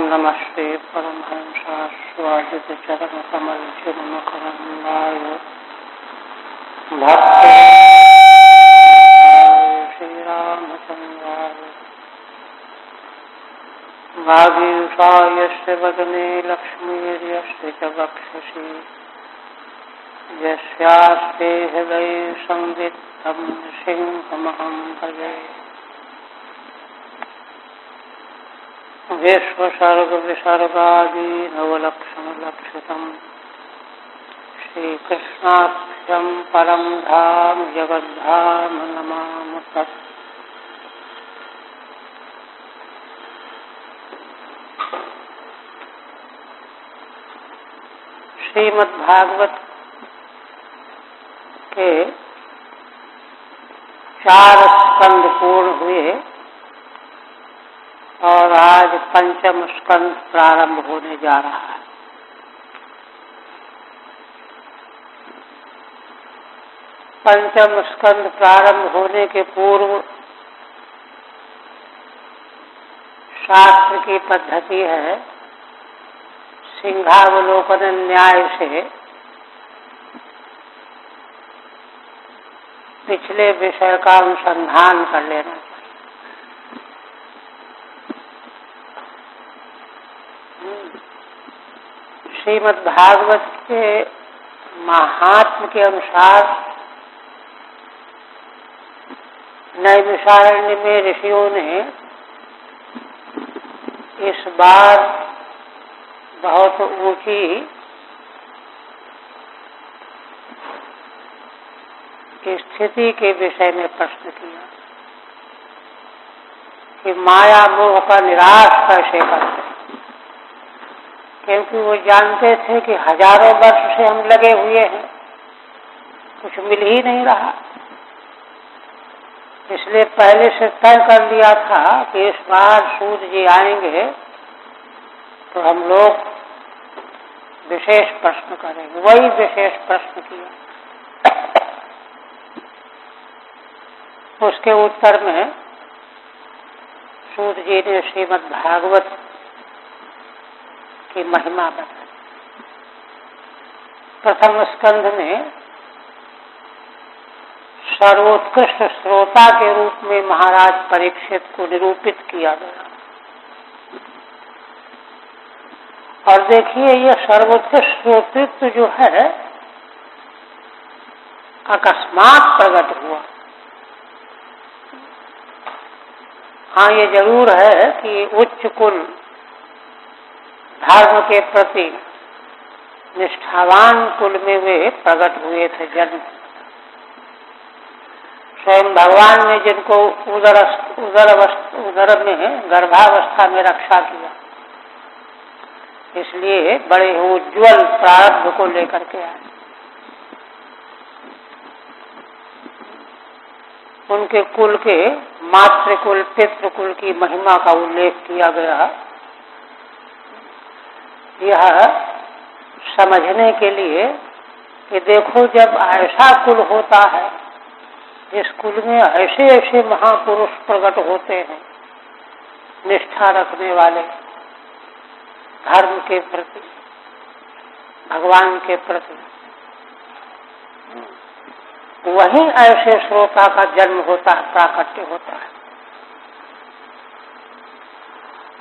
नमस्ते परमहंसास्वादित चरण कमल चिन्मकरंदाय भक्त श्री रामचंद्राय भागीरथायस्य वदने लक्ष्मीर्यस्य च वक्षसि यस्यास्ते हृदये संवित्तं सिंहमहं भजे। विश्वसर्ग विसर्गादि नवलक्षणलक्षितम् श्रीकृष्णाख्यं परं धाम जगद्धाम नमामि तत्। श्रीमद्भागवत के 4 स्कंद पूर्ण हुए और आज पंचम स्कंद प्रारंभ होने जा रहा है। पंचम स्कंद प्रारंभ होने के पूर्व शास्त्र की पद्धति है सिंहावलोकन न्याय से पिछले विषय का अनुसंधान कर लेना चाहिए। श्रीमद्भागवत के महात्म्य के अनुसार नैमिषारण्य में ऋषियों ने इस बार बहुत ऊंची स्थिति के विषय में प्रश्न किया कि माया मोह का निराश कैसे करते, क्योंकि वो जानते थे कि हजारों वर्ष से हम लगे हुए हैं, कुछ मिल ही नहीं रहा। इसलिए पहले से तय कर लिया था कि इस बार सूर्य जी आएंगे तो हम लोग विशेष प्रश्न करेंगे। वही विशेष प्रश्न किया। उसके उत्तर में सूर्य जी ने श्रीमद्भागवत की महिमा बताई। प्रथम स्कंध में सर्वोत्कृष्ट श्रोता के रूप में महाराज परीक्षित को निरूपित किया गया। और देखिए, यह सर्वोत्कृष्ट श्रोतृत्व जो है अकस्मात प्रकट हुआ। हाँ, ये जरूर है कि उच्च कुल धर्म के प्रति निष्ठावान कुल में वे प्रकट हुए थे। जन्म स्वयं भगवान ने जिनको उदर में गर्भावस्था में रक्षा किया, इसलिए बड़े उज्ज्वल प्रारब्ध को लेकर के आए। उनके कुल के मातृकुल पितृकुल की महिमा का उल्लेख किया गया। यह समझने के लिए कि देखो, जब ऐसा कुल होता है जिस कुल में ऐसे ऐसे महापुरुष प्रकट होते हैं, निष्ठा रखने वाले धर्म के प्रति, भगवान के प्रति, वहीं ऐसे श्रोता का जन्म होता है, प्राकट्य होता है।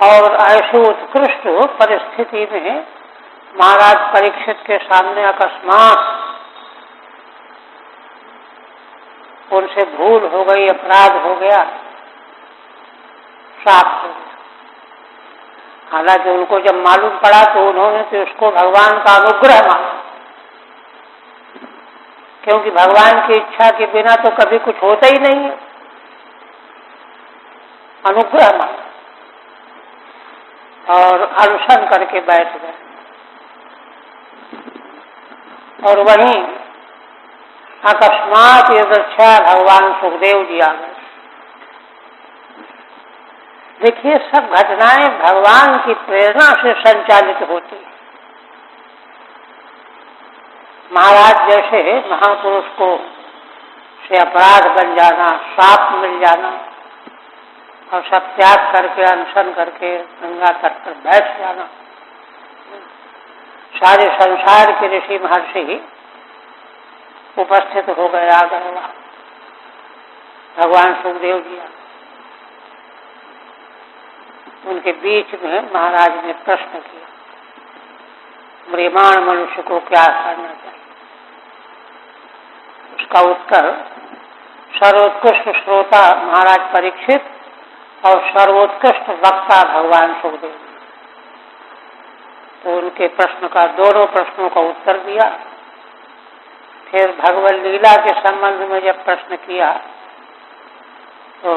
और ऐसे उत्कृष्ट परिस्थिति में महाराज परीक्षित के सामने अकस्मात उनसे भूल हो गई, अपराध हो गया, श्राप हो गया। हालांकि उनको जब मालूम पड़ा तो उन्होंने तो उसको भगवान का अनुग्रह माना, क्योंकि भगवान की इच्छा के बिना तो कभी कुछ होता ही नहीं है। अनुग्रह माना और अनशन करके बैठ गए। और वहीं अकस्मात यदृच्छा भगवान सुखदेव जी आ गए। देखिए, सब घटनाएं भगवान की प्रेरणा से संचालित होती है। महाराज जैसे महापुरुष को से अपराध बन जाना, श्राप मिल जाना और सब त्याग करके अनशन करके गंगा तट पर बैठ जाना। सारे संसार के ऋषि महर्षि उपस्थित हो गए, आ गए वहां। भगवान सुखदेव जी उनके बीच में महाराज ने प्रश्न किया, म्रियमाण मनुष्य को क्या करना चाहिए? उसका उत्तर सर्वोत्कृष्ट श्रोता महाराज परीक्षित और सर्वोत्कृष्ट वक्ता भगवान सुखदेव। तो उनके प्रश्न का, दोनों प्रश्नों का उत्तर दिया। फिर भगवत लीला के संबंध में जब प्रश्न किया तो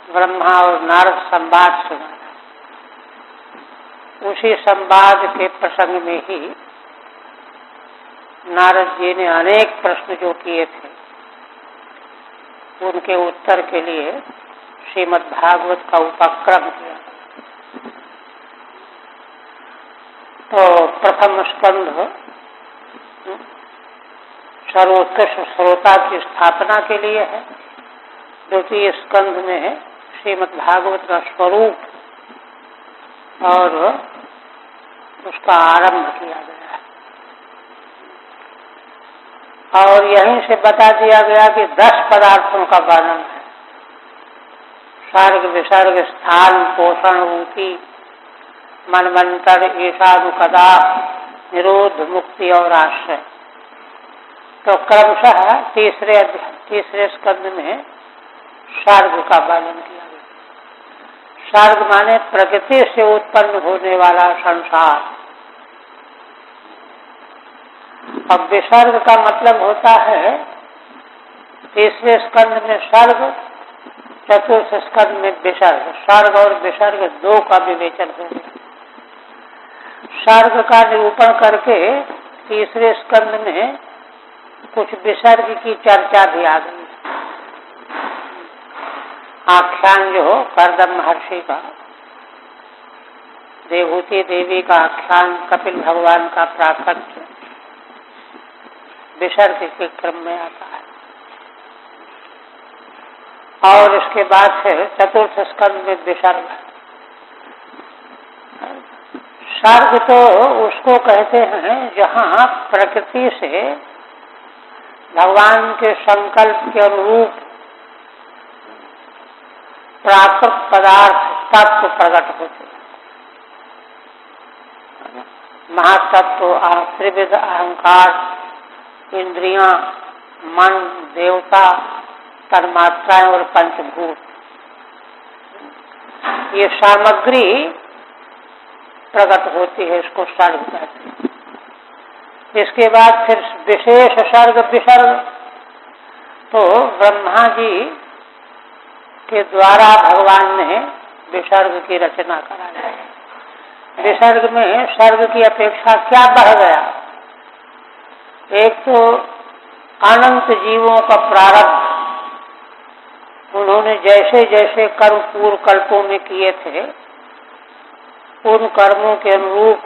ब्रह्मा और नारद संवाद सुना। उसी संवाद के प्रसंग में ही नारद जी ने अनेक प्रश्न जो किए थे उनके उत्तर के लिए श्रीमद् भागवत का उपक्रम किया। तो प्रथम स्कंध सर्वोत्कृष्ट श्रोता की स्थापना के लिए है। द्वितीय स्कंध में श्रीमद् भागवत का स्वरूप और उसका आरंभ किया गया है। और यहीं से बता दिया गया कि 10 पदार्थों का वर्णन है। सर्ग विसर्ग स्थान पोषण ऊपी मनमंत्र ईशानुकदा निरोध मुक्ति और आश्रय। तो क्रमशः तीसरे स्कंद में सर्ग का वर्णन किया गया। सर्ग माने प्रकृति से उत्पन्न होने वाला संसार। अब विसर्ग का मतलब होता है, तीसरे स्कंद में सर्ग, चतुर्थ स्कंद में विसर्ग। सर्ग और विसर्ग 2 का विवेचन हो गया। सर्ग का निरूपण करके तीसरे स्कंद में कुछ विसर्ग की चर्चा भी आ गई। आख्यान जो करदम महर्षि का, देवहूति देवी का आख्यान, कपिल भगवान का प्राकट्य विसर्ग के क्रम में आता है। और इसके बाद फिर चतुर्थ स्कंद में विसर्ग। सर्ग तो उसको कहते हैं जहाँ प्रकृति से भगवान के संकल्प के अनुरूप प्राकृत पदार्थ तत्व प्रकट होते हैं। महातत्व, त्रिविध अहंकार, इंद्रियां, मन, देवता, तन्मात्राएं और पंचभूत, ये सामग्री प्रकट होती है, इसको सर्ग कहते हैं। इसके बाद फिर विशेष सर्ग विसर्ग। तो ब्रह्मा जी के द्वारा भगवान ने विसर्ग की रचना कराई। विसर्ग में सर्ग की अपेक्षा क्या बढ़ गया? एक तो अनंत जीवों का प्रारब्ध, उन्होंने जैसे जैसे कर्म पूर्व कल्पों में किए थे उन कर्मों के अनुरूप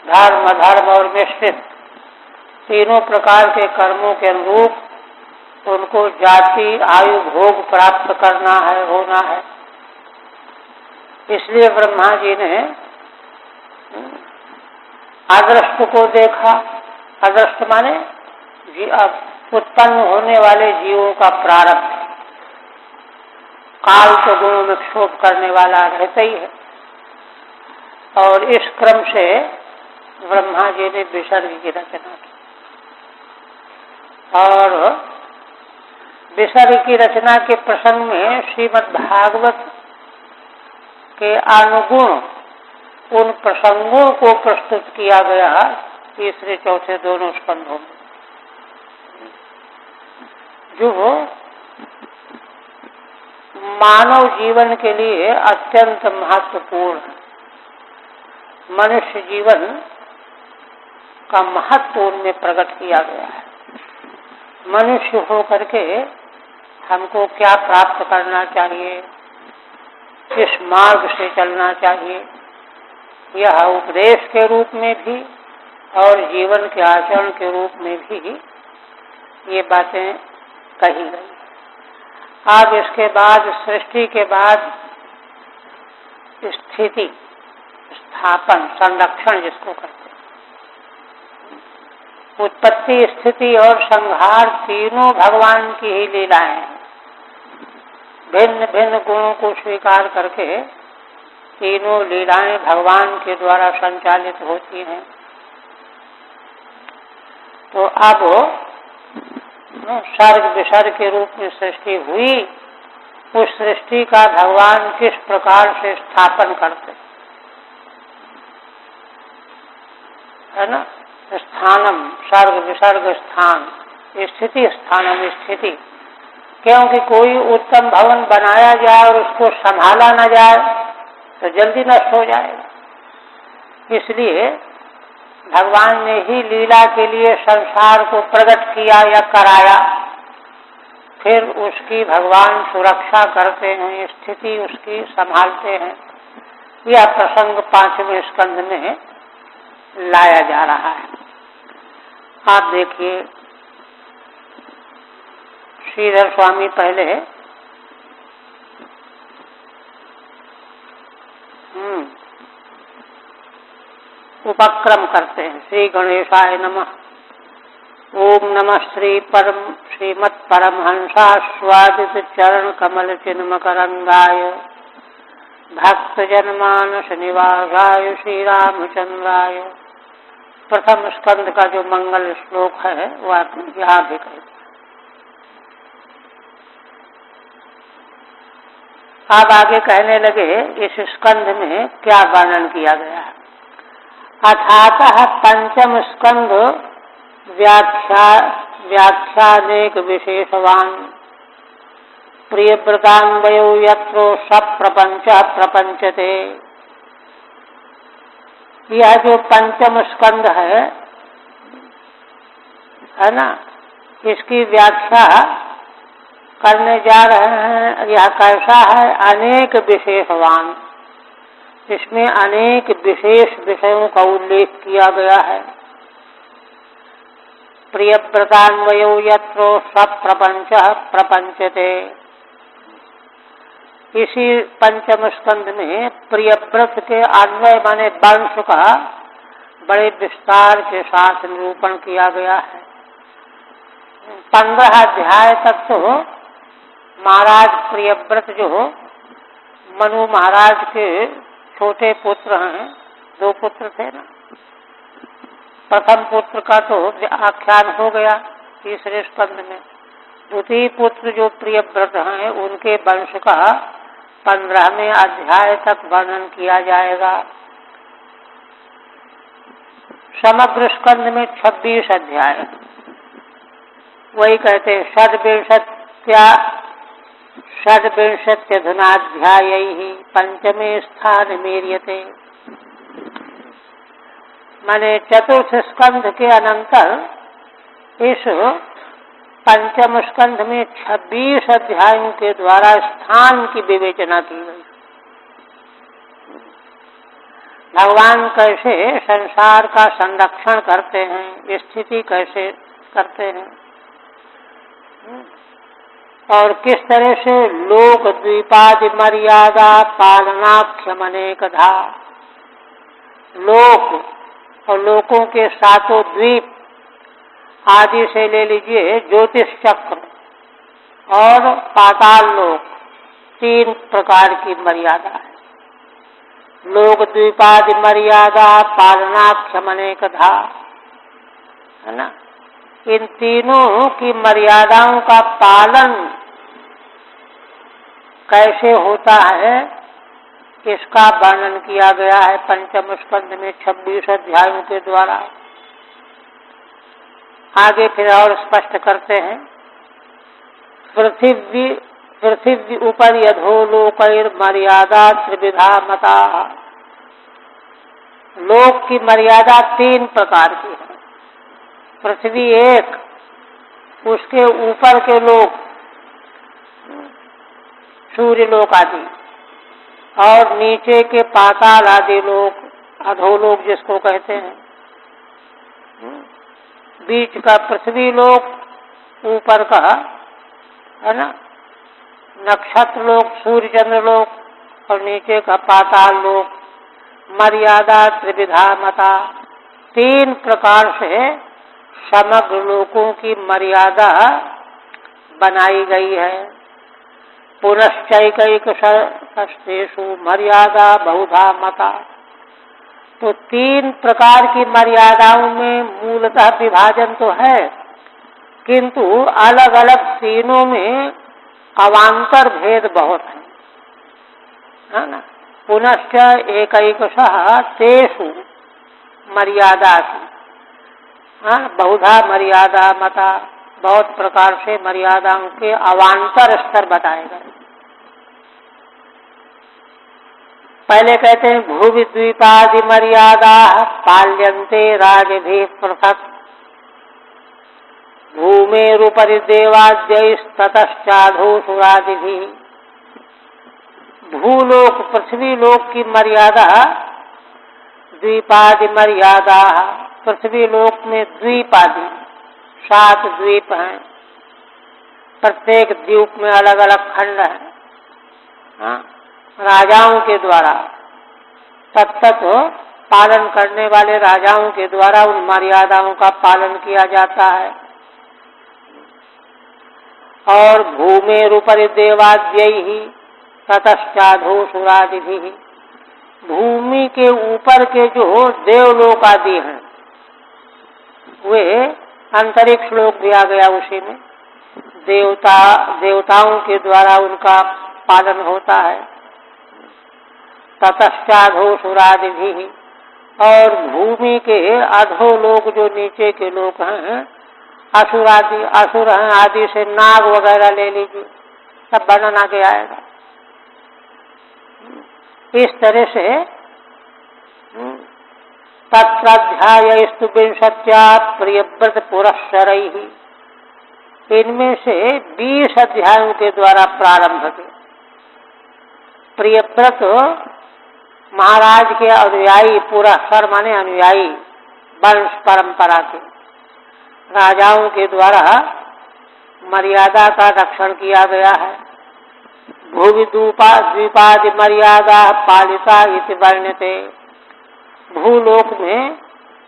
धर्म अधर्म और मिश्रित तीनों प्रकार के कर्मों के अनुरूप उनको जाति आयु भोग प्राप्त करना है, होना है। इसलिए ब्रह्मा जी ने अदृष्ट को देखा। अदृष्ट माने उत्पन्न होने वाले जीवों का प्रारब्ध। काल तो गुणों में क्षोभ करने वाला रहता ही है। और इस क्रम से ब्रह्मा जी ने विसर्ग की रचना की। और विसर्ग की रचना के प्रसंग में श्रीमद् भागवत के अनुगुण उन प्रसंगों को प्रस्तुत किया गया तीसरे चौथे दोनों स्कंधों में, जो मानव जीवन के लिए अत्यंत महत्वपूर्ण है। मनुष्य जीवन का महत्व उनमें प्रकट किया गया है। मनुष्य होकर के हमको क्या प्राप्त करना चाहिए, किस मार्ग से चलना चाहिए, यह उपदेश के रूप में भी और जीवन के आचरण के रूप में भी ये बातें कही गई। अब इसके बाद सृष्टि के बाद स्थिति, स्थापन, संरक्षण जिसको कहते हैं, उत्पत्ति, स्थिति और संहार तीनों भगवान की ही लीलाएं हैं। भिन्न भिन्न गुणों को स्वीकार करके तीनों लीलाएं भगवान के द्वारा संचालित होती हैं। तो अब सर्ग विसर्ग के रूप में सृष्टि हुई, उस सृष्टि का भगवान किस प्रकार से स्थापन करते है ना। स्थानम, सर्ग विसर्ग स्थान, स्थिति स्थानम स्थिति। क्योंकि कोई उत्तम भवन बनाया जाए और उसको संभाला न जाए तो जल्दी नष्ट हो जाएगा। इसलिए भगवान ने ही लीला के लिए संसार को प्रकट किया या कराया, फिर उसकी भगवान सुरक्षा करते हैं, स्थिति उसकी संभालते हैं। यह प्रसंग 5वें स्कंध में लाया जा रहा है। आप देखिए, श्रीधर स्वामी पहले उपक्रम करते हैं। श्री गणेशाय नमः। ओम नमः श्रीमत् परमहंसास्वादित चरण कमल चिन्ह मकरंदाय भक्त जनमानस निवासाय श्री रामचंद्राय। प्रथम स्कंद का जो मंगल श्लोक है वह यहाँ भी कहते हैं। अब आगे कहने लगे इस स्कंध में क्या वर्णन किया गया है। अथातः पंचम स्कंध व्याख्यानेक विशेषवान प्रियव्रतान्वयो यत्रो सप्रपंच प्रपंचते। यह जो पंचम स्कंध है ना, इसकी व्याख्या करने जा रहे हैं। यह कैसा है? अनेक विशेषवान, इसमें अनेक विशेष विषयों का उल्लेख किया गया है। प्रियव्रतान्वयो यत्रो सप्रपंच प्रपंचते। इसी पंचम स्कंध में प्रियव्रत के अन्वय माने वंश का बड़े विस्तार के साथ निरूपण किया गया है। 15 अध्याय तक तो महाराज प्रियव्रत जो मनु महाराज के छोटे पुत्र हैं, 2 पुत्र थे ना, प्रथम पुत्र का तो आख्यान हो गया तीसरे स्कंध में। द्वितीय पुत्र जो प्रियव्रत हैं उनके वंश का 15वें अध्याय तक वर्णन किया जाएगा। समग्र स्कंद में 26 अध्याय। वही कहते षड्विंशत्यधुनाध्याय पंचमे स्थान मेर्यते। माने चतुर्थ स्कंध के अनंतर इस पंचम स्कंध में 26 अध्यायों के द्वारा स्थान की विवेचना की गई। भगवान कैसे संसार का संरक्षण करते हैं, स्थिति कैसे करते हैं, और किस तरह से लोक द्वीपादि मर्यादा पालनाख्यमनेकधा। लोक और लोकों के 7 द्वीप आदि से ले लीजिए, ज्योतिष चक्र और पाताल लोक, 3 प्रकार की मर्यादा है। लोक द्वीपादि मर्यादा पालनाख्यमनेकधा, है ना। इन तीनों की मर्यादाओं का पालन कैसे होता है, इसका वर्णन किया गया है पंचम स्कंध में 26 अध्यायों के द्वारा। आगे फिर और स्पष्ट करते हैं। पृथ्वी ऊपर अधोलोकैर मर्यादा त्रिविधा मता। लोक की मर्यादा 3 प्रकार की है। पृथ्वी एक, उसके ऊपर के लोक सूर्य लोक आदि, और नीचे के पाताल आदि लोक, अधोलोक जिसको कहते हैं। बीच का पृथ्वी लोक, ऊपर का, है ना, नक्षत्र लोक, सूर्य चंद्र लोक और नीचे का पाताल लोक, मर्यादा त्रिविधा मता, 3 प्रकार से समग्र लोकों की मर्यादा बनाई गई है। पुनश्चैकैकशस्तेषु मर्यादा बहुधा मता, तो 3 प्रकार की मर्यादाओं में मूलतः विभाजन तो है, किंतु अलग अलग तीनों में अवान्तर भेद बहुत है ना। पुनश्च एकैकशः तेषु मर्यादा की, बहुधा मर्यादा मता, बहुत प्रकार से मर्यादाओं के अवान्तर स्तर बताए गए। पहले कहते हैं भूवि द्वीपादि मर्यादा पाल्यन्ते राजभिः पृथक्, भूमेरुपरि देवाद्यैस्ततश्चाधो सुरादिभिः। भूलोक पृथ्वी लोक की मर्यादा द्वीपादि मर्यादा, पृथ्वी लोक में द्वीप आदि 7 द्वीप हैं, प्रत्येक द्वीप में अलग अलग खंड है। राजाओं के द्वारा तत्त पालन करने वाले राजाओं के द्वारा उन मर्यादाओं का पालन किया जाता है। और भूमेरुपरि देवाद्यैः ततश्चाधो सुरादिभिः, भूमि के ऊपर के जो देवलोक आदि हैं वे अंतरिक्ष लोक भी आ गया उसी में, देवताओं के द्वारा उनका पालन होता है। ततश्चाधो सुरादिभिः, और भूमि के अधो लोक जो नीचे के लोक हैं, असुर हैं आदि से नाग वगैरह ले लीजिए, सब वर्णन आगे आएगा। इस तरह से तत्राध्यायस्तु विंशत्या प्रियव्रत पुरस्सरैः, इनमें से 20 अध्यायों के द्वारा प्रारंभ किया। प्रियव्रत महाराज के अनुयायी, पुरस्सर माने अनुयायी, वंश परंपरा के राजाओं के द्वारा मर्यादा का रक्षण किया गया है। भूवि द्वीपादि मर्यादा पालिता इति वर्ण्यते, भूलोक में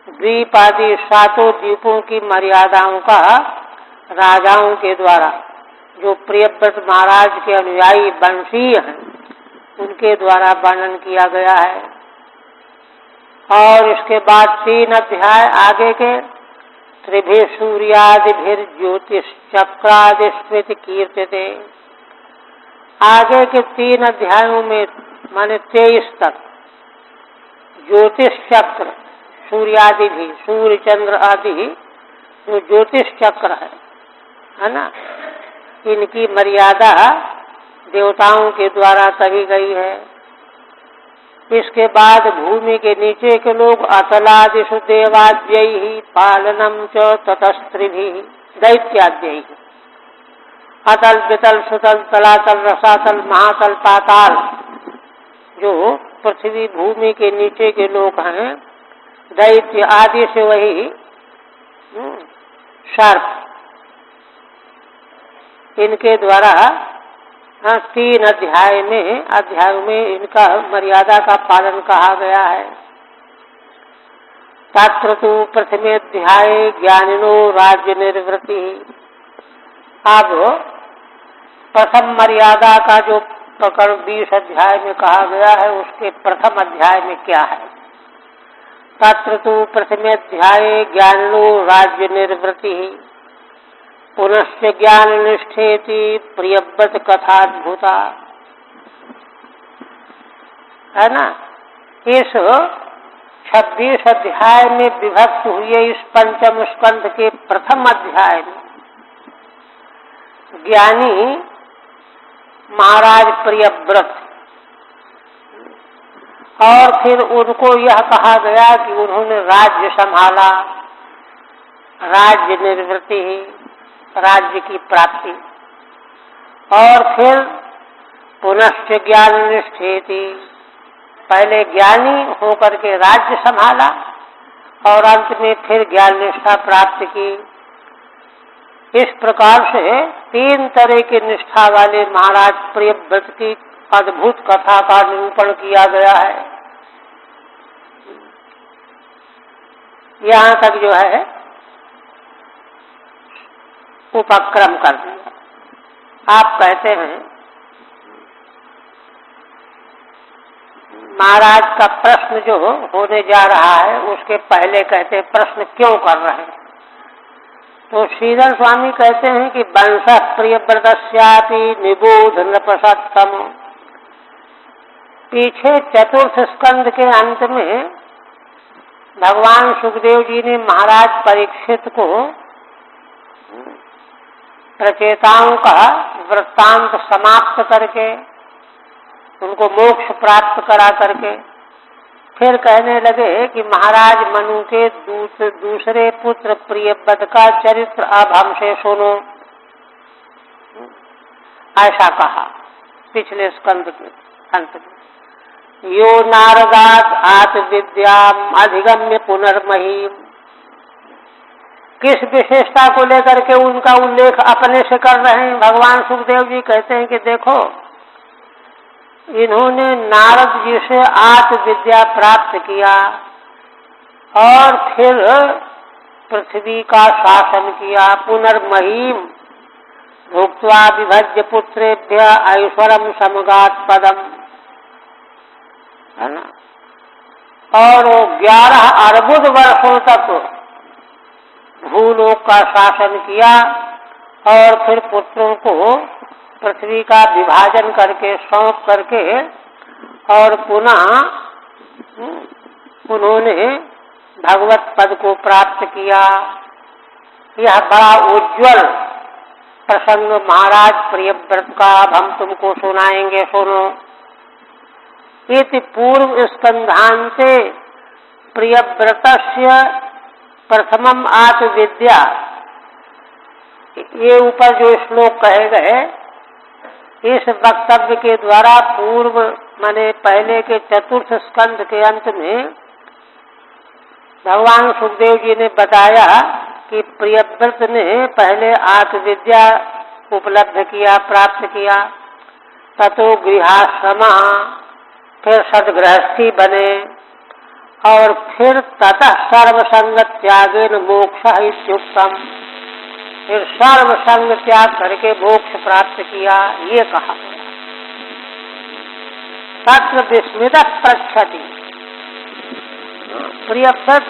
द्वीप आदि 7 द्वीपों की मर्यादाओं का राजाओं के द्वारा, जो प्रियव्रत महाराज के अनुयायी वंशीय हैं, उनके द्वारा वर्णन किया गया है। और इसके बाद 3 अध्याय आगे के त्रिभिः सूर्यादिभिर् ज्योतिश्चक्रादिस्मृति कीर्त्यते, आगे के 3 अध्यायों में माने 23 तक ज्योतिष चक्र सूर्यादि भी, सूर्य चंद्र आदि जो ज्योतिष चक्र है ना, इनकी मर्यादा देवताओं के द्वारा कही गई है। इसके बाद भूमि के नीचे के लोग अतलादिषु देवाद्यैः पालनम च ततस्त्रिभिः दैत्याद्यैः, अतल वितल सुतल तलातल रसातल महातल पाताल, जो पृथ्वी भूमि के नीचे के लोग हैं, दैत्य आदि से वही सर्प, इनके द्वारा 3 अध्यायों में इनका मर्यादा का पालन कहा गया है। तत्र तु प्रथमे अध्याये ज्ञानिनो राज्य निर्वृत्ति, अब प्रथम मर्यादा का जो प्रकरण 20 अध्याय में कहा गया है, उसके प्रथम अध्याय में क्या है। तत्र तु प्रथमे अध्याये ज्ञानिनो राज्य निर्वृत्ति, पुनश्च ज्ञान निष्ठेति प्रियव्रत कथाद्भुता, है ना। इस 26 अध्याय में विभक्त हुए इस पंचम स्कंध के प्रथम अध्याय में ज्ञानी महाराज प्रियव्रत, और फिर उनको यह कहा गया कि उन्होंने राज्य संभाला, राज्य निर्वृत्ति, राज्य की प्राप्ति, और फिर पुनश्च ज्ञान निष्ठेति, पहले ज्ञानी होकर के राज्य संभाला और अंत में फिर ज्ञान निष्ठा प्राप्त की। इस प्रकार से 3 तरह की निष्ठा वाले महाराज प्रियव्रत की अद्भुत कथा का निरूपण किया गया है। यहाँ तक जो है उपक्रम कर दिया। आप कहते हैं महाराज का प्रश्न जो होने जा रहा है उसके पहले कहते हैं प्रश्न क्यों कर रहे हैं। तो श्रीधर स्वामी कहते हैं कि वंश प्रियव्रतस्यापि निबोध नृपसत्तम। पीछे चतुर्थ स्कंद के अंत में भगवान सुखदेव जी ने महाराज परीक्षित को प्रचेताओं का वृत्तांत समाप्त करके उनको मोक्ष प्राप्त करा करके फिर कहने लगे कि महाराज मनु के दूसरे पुत्र प्रियव्रत का चरित्र अब हमसे सुनो। ऐसा कहा पिछले स्कंद के अंत में। यो नारदात आत्मविद्याम अधिगम्य पुनर्महीम। किस विशेषता को लेकर के उनका उल्लेख अपने से कर रहे हैं भगवान सुखदेव जी। कहते हैं कि देखो इन्होंने नारद जी से आत्मविद्या प्राप्त किया और फिर पृथ्वी का शासन किया। पुनर्महीम भुक्त्वा विभज्य पुत्रेभ्य ऐश्वरम समगात पदम, है ना। और 11 अर्बुद वर्षों तक भूलोक का शासन किया और फिर पुत्रों को पृथ्वी का विभाजन करके सौंप करके और पुनः उन्होंने भगवत पद को प्राप्त किया। यह बड़ा उज्ज्वल प्रसंग महाराज प्रियव्रत का अब हम तुमको सुनाएंगे, सुनो। इति पूर्व स्कंधान्ते प्रियव्रतस्य प्रथमम आत्मविद्या। ये ऊपर जो श्लोक कहे गए इस वक्तव्य के द्वारा पूर्व माने पहले के चतुर्थ स्कंद के अंत में भगवान सुखदेव जी ने बताया कि प्रियव्रत ने पहले आत्मविद्या उपलब्ध किया, प्राप्त किया। ततो गृहाश्रम, फिर सदगृहस्थी बने और फिर ततः सर्वसंग त्यागेन मोक्ष इत्युक्तम। फिर सर्वसंग त्याग करके मोक्ष प्राप्त किया, ये कहा। तत्र विस्मित प्रच्छति। प्रियव्रत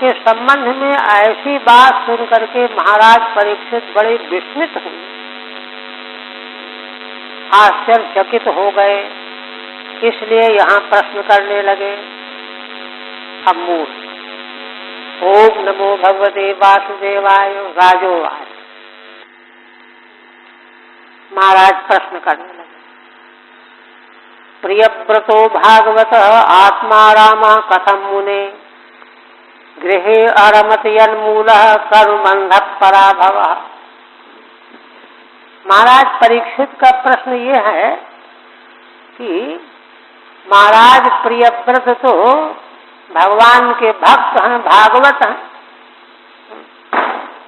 के संबंध में ऐसी बात सुन करके महाराज परीक्षित बड़े विस्मित हुए, आश्चर्यचकित हो गए। इसलिए यहाँ प्रश्न करने लगे। अब मूल ओम नमो भगवते वासुदेवाय राजोवाच। महाराज प्रश्न करने लगे। प्रियव्रतो भागवत आत्मा राम कथम मुने गृहे अरमत यन्मूल कर्मबंध पराभव। महाराज परीक्षित का प्रश्न ये है कि महाराज प्रियव्रत तो भगवान के भक्त हैं, भागवत हैं,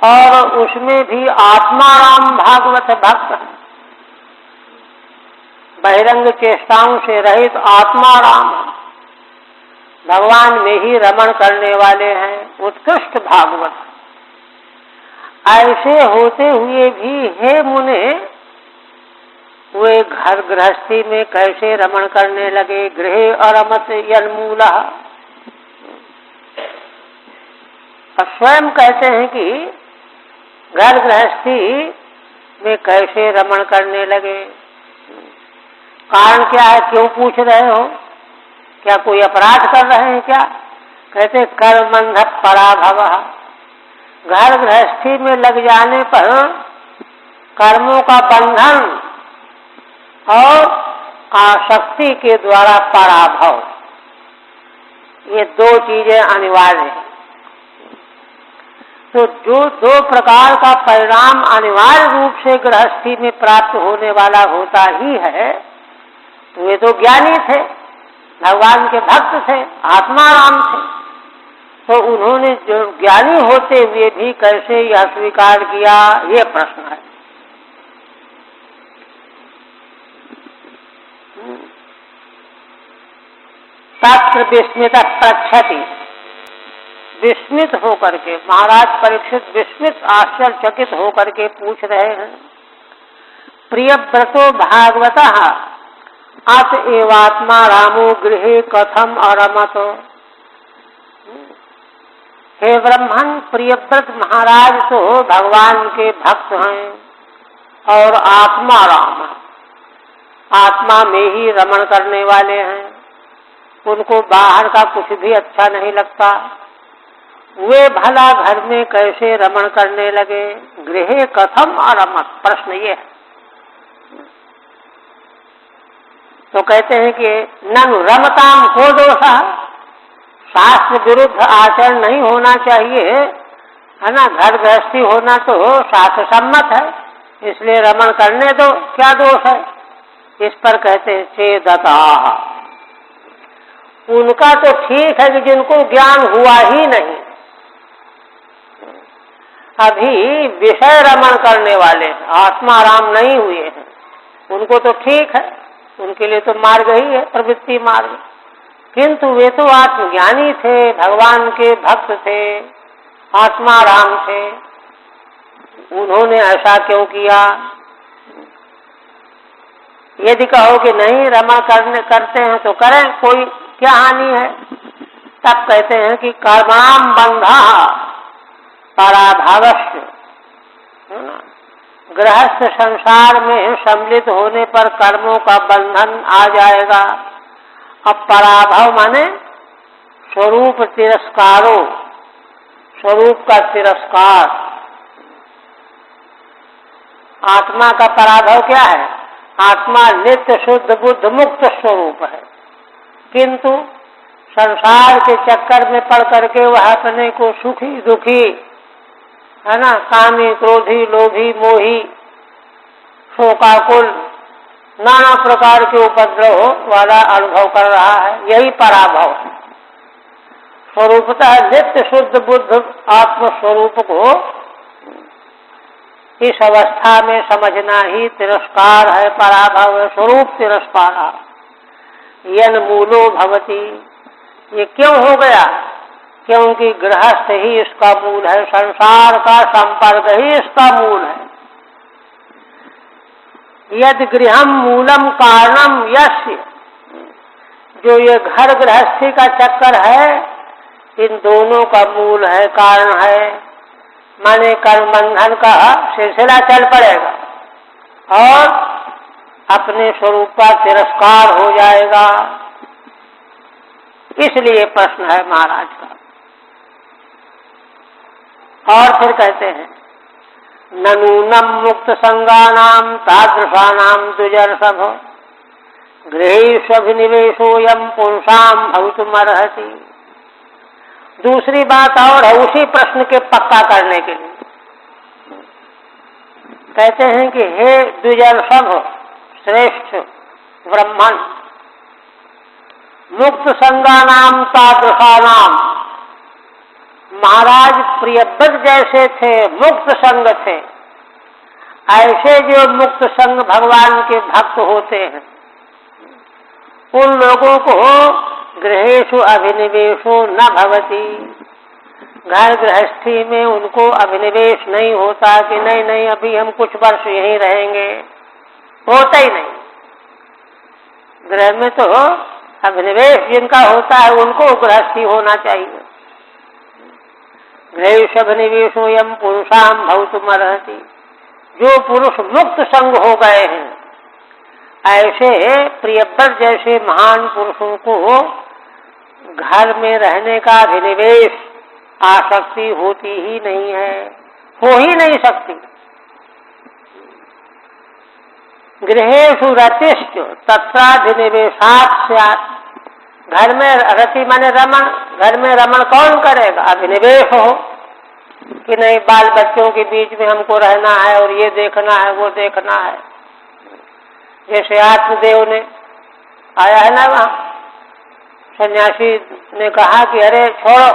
और उसमें भी आत्माराम भागवत भक्त हैं। बहिरंग चेष्टाओं से रहित आत्माराम भगवान में ही रमण करने वाले हैं, उत्कृष्ट भागवत। ऐसे होते हुए भी हे मुने वे घर गृहस्थी में कैसे रमण करने लगे। गृहे अरमत यन्मूला। और स्वयं कहते हैं कि घर गृहस्थी में कैसे रमण करने लगे। कारण क्या है, क्यों पूछ रहे हो? क्या कोई अपराध कर रहे हैं क्या? कहते कर्मबंध पराभव। घर गृहस्थी में लग जाने पर कर्मों का बंधन और आसक्ति के द्वारा पराभव, ये 2 चीजें अनिवार्य हैं। तो जो 2 प्रकार का परिणाम अनिवार्य रूप से गृहस्थी में प्राप्त होने वाला होता ही है, तो वे तो ज्ञानी थे, भगवान के भक्त थे, आत्माराम थे। तो उन्होंने जो ज्ञानी होते हुए भी कैसे यह स्वीकार किया, ये प्रश्न है। तत्र विस्मित पृच्छति, विस्मित होकर के महाराज परीक्षित विस्मित आश्चर्यचकित होकर के पूछ रहे हैं, प्रियव्रतो भागवतः अत एवात्मा रामो गृहे कथम अरमत। हे ब्रह्मन, प्रियव्रत महाराज तो भगवान के भक्त हैं और आत्मा राम है, आत्मा में ही रमण करने वाले हैं, उनको बाहर का कुछ भी अच्छा नहीं लगता, वे भला घर में कैसे रमण करने लगे, गृहे कथम अरमत, प्रश्न ये है। तो कहते हैं कि ननु रमताम को दोषा, शास्त्र विरुद्ध आचरण नहीं होना चाहिए, है ना, घर गृहस्थी होना तो शास्त्र सम्मत है, इसलिए रमण करने दो, क्या दोष है। इस पर कहते हैं चेदता, उनका तो ठीक है कि जिनको ज्ञान हुआ ही नहीं, अभी विषय रमण करने वाले आत्मा राम नहीं हुए हैं, उनको तो ठीक है, उनके लिए तो मार्ग ही है, प्रवृत्ति मार्ग। किंतु वे तो आत्मज्ञानी थे, भगवान के भक्त थे, आत्मा राम थे, उन्होंने ऐसा क्यों किया। यदि कहो कि नहीं रमण करते हैं तो करें, कोई क्या हानि है, तब कहते हैं कि कर्माम बंधा पराभावस्य, है ना, गृहस्थ संसार में सम्मिलित होने पर कर्मों का बंधन आ जाएगा। अब पराभव माने स्वरूप तिरस्कारो, स्वरूप का तिरस्कार। आत्मा का पराभव क्या है, आत्मा नित्य शुद्ध बुद्ध मुक्त स्वरूप है, किंतु संसार के चक्कर में पड़ करके वह अपने को सुखी दुखी, है ना, कामी क्रोधी लोभी मोही शोकाकुल नाना प्रकार के उपद्रव वाला अनुभव कर रहा है, यही पराभव है। स्वरूपतः नित्य शुद्ध बुद्ध आत्म स्वरूप को इस अवस्था में समझना ही तिरस्कार है, पराभव है, स्वरूप तिरस्कार। यन मूलो भवति, ये क्यों हो गया, क्योंकि गृहस्थ ही इसका मूल है, संसार का संपर्क ही इसका मूल है। यद गृहम मूलम कारणम यस्य, जो ये घर गृहस्थी का चक्कर है, इन दोनों का मूल है, कारण है, माने कर्म बंधन का सिलसिला चल पड़ेगा और अपने स्वरूप का तिरस्कार हो जाएगा। इसलिए प्रश्न है महाराज का। और फिर कहते हैं ननूनम मुक्त संगानाम तादृशानाम द्विजर्षभ गृहेष्वभिनिवेशोयम पुंसाम भवितुमर्हति। दूसरी बात और है उसी प्रश्न के पक्का करने के लिए, कहते हैं कि हे द्विजर्षभ श्रेष्ठ ब्राह्मण, मुक्त संगानाम तादृशानाम, महाराज प्रियव्रत जैसे थे, मुक्त संग थे, ऐसे जो मुक्त संग भगवान के भक्त होते हैं, उन लोगों को गृहेषु अभिनिवेशो न भवति, घर गृहस्थी में उनको अभिनिवेश नहीं होता कि नहीं नहीं अभी हम कुछ वर्ष यहीं रहेंगे, होता ही नहीं। गृह में तो अभिनिवेश जिनका होता है उनको गृहस्थी होना चाहिए। गृहेष्वभिनिवेशोयम पुरुषाम भवितुमर्हति, जो पुरुष मुक्त संग हो गए हैं, ऐसे प्रियव्रत जैसे महान पुरुषों को घर में रहने का अभिनिवेश आसक्ति होती ही नहीं है, हो ही नहीं सकती। गृहेषु रतिश्च तत्राभिनिवेशात् स्यात्, घर में रति माने रमण, घर में रमण कौन करेगा, अभिनिवेश हो कि नहीं बाल बच्चों के बीच में हमको रहना है और ये देखना है वो देखना है। जैसे आत्मदेव ने आया है ना, वहाँ सन्यासी ने कहा कि अरे छोड़ो,